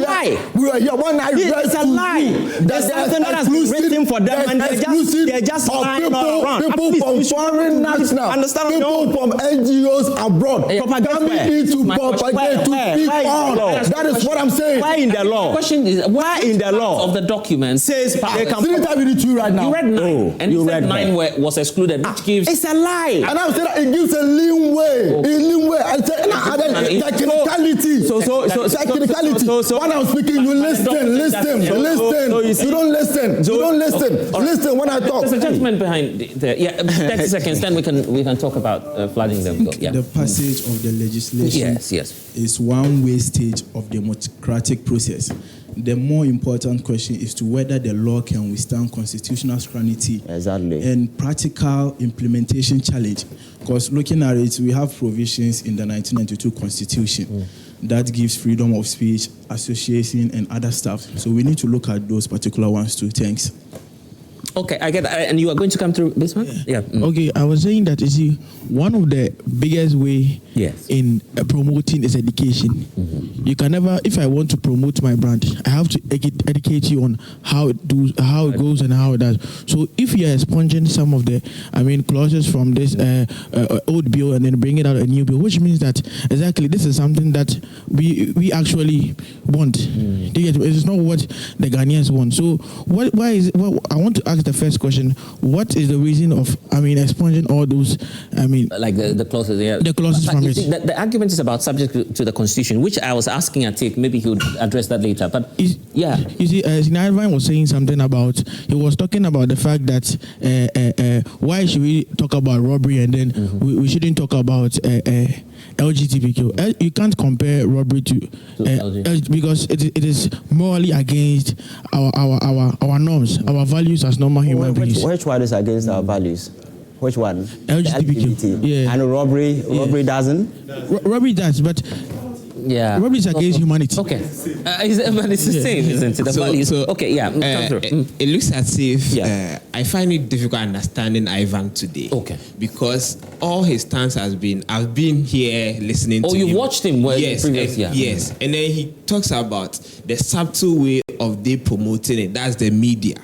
here when I read it's a lie. There's something that has been written for them, and they're just lying all around. People from foreign national, people from NGOs abroad, coming in to propagate, to speak on. That is what I'm saying. Why in the law? The question is, why in the law of the document says they can? Didn't I read it to you right now? You read 9, and you said 9 was excluded, which gives. It's a lie. And I'm saying that it gives a leeway. I said technicality. So when I'm speaking, you listen. You don't listen. Listen when I talk. There's a gentleman behind there. Yeah, 30 seconds. Then we can talk about flooding them. The passage of the legislation is one wastage of democratic process. The more important question is to whether the law can withstand constitutional scrutiny and practical implementation challenge. Because looking at it, we have provisions in the 1992 Constitution that gives freedom of speech, association, and other stuff. So we need to look at those particular ones too. Thanks. Okay, I get that. And you are going to come through this one? Yeah. Okay, I was saying that, you see, one of the biggest way in promoting is education. You can never, if I want to promote my brand, I have to educate you on how it goes and how it does. So if you are expunging some of the, clauses from this old bill and then bring it out a new bill, which means that exactly this is something that we actually want. It's not what the Ghanaians want. So why is it? Well, I want to ask the first question: what is the reason of expunging all those? Like the clauses, the clauses from it. The argument is about subject to the Constitution, which I was asking Atick. Maybe he would address that later. But you see, Sinaivan was saying something about. He was talking about the fact that why should we talk about robbery and then we shouldn't talk about LGBTQ. You can't compare robbery to because it is morally against our norms, our values as normal human beings. Which one is against our values? Which one? LGBT. Yeah. And robbery doesn't? Robbery does, but robbery is against humanity. Okay. But it's the same, isn't it? The values. Okay, yeah. It looks as if I find it difficult understanding Ivan today. Okay. Because all his stance has been, I've been here listening to him. Oh, you watched him? Yes. Yes. And then he talks about the subtle way of they promoting it. That's the media.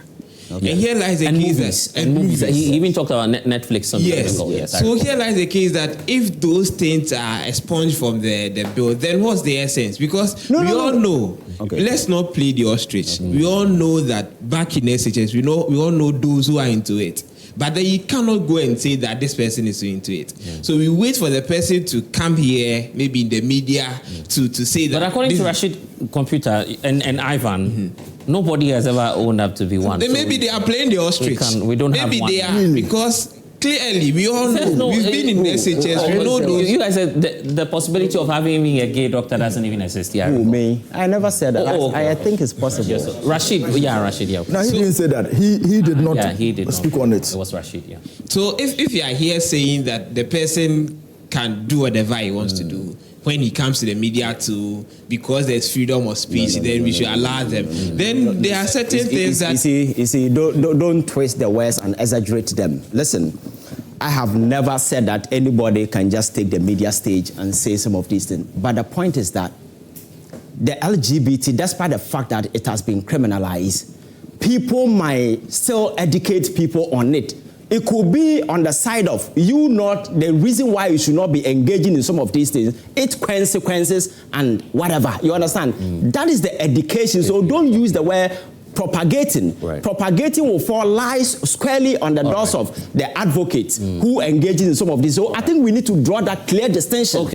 Okay. And here lies the case that movies. He even talked about Netflix. Yes. So here lies the case that if those things are expunged from the bill, then what's the essence? Because we all know. Okay. Let's not play the ostrich. We all know that back in SHS, we all know those who are into it. But then you cannot go and say that this person is into it. Yeah. So we wait for the person to come here, maybe in the media, to say that. But according to Rashid Computer and Ivan, nobody has ever owned up to be one. Then maybe they are playing the ostrich. We don't maybe have one. Maybe they are, because clearly we all know. We've been in SHS. We know those. You guys said the possibility of having a gay doctor doesn't even exist. Yeah. Who, me? I never said that. I think it's possible. Yes, Rashid. Yeah, Rashid. Yeah. No, he didn't say that. He did not. Yeah, he did speak not. On it. It was Rashid. Yeah. So if you are here saying that the person can do whatever he wants to do, when he comes to the media because there's freedom of speech, then we should allow them. Then there are certain things that... You see, don't twist the words and exaggerate them. Listen, I have never said that anybody can just take the media stage and say some of these things. But the point is that the LGBT, despite the fact that it has been criminalized, people might still educate people on it. It could be on the side of you not, the reason why you should not be engaging in some of these things, its consequences and whatever. You understand? That is the education. So don't use the word propagating. Right. Propagating will fall lies squarely on the doors of the advocates who engage in some of this. So I think we need to draw that clear distinction. Okay.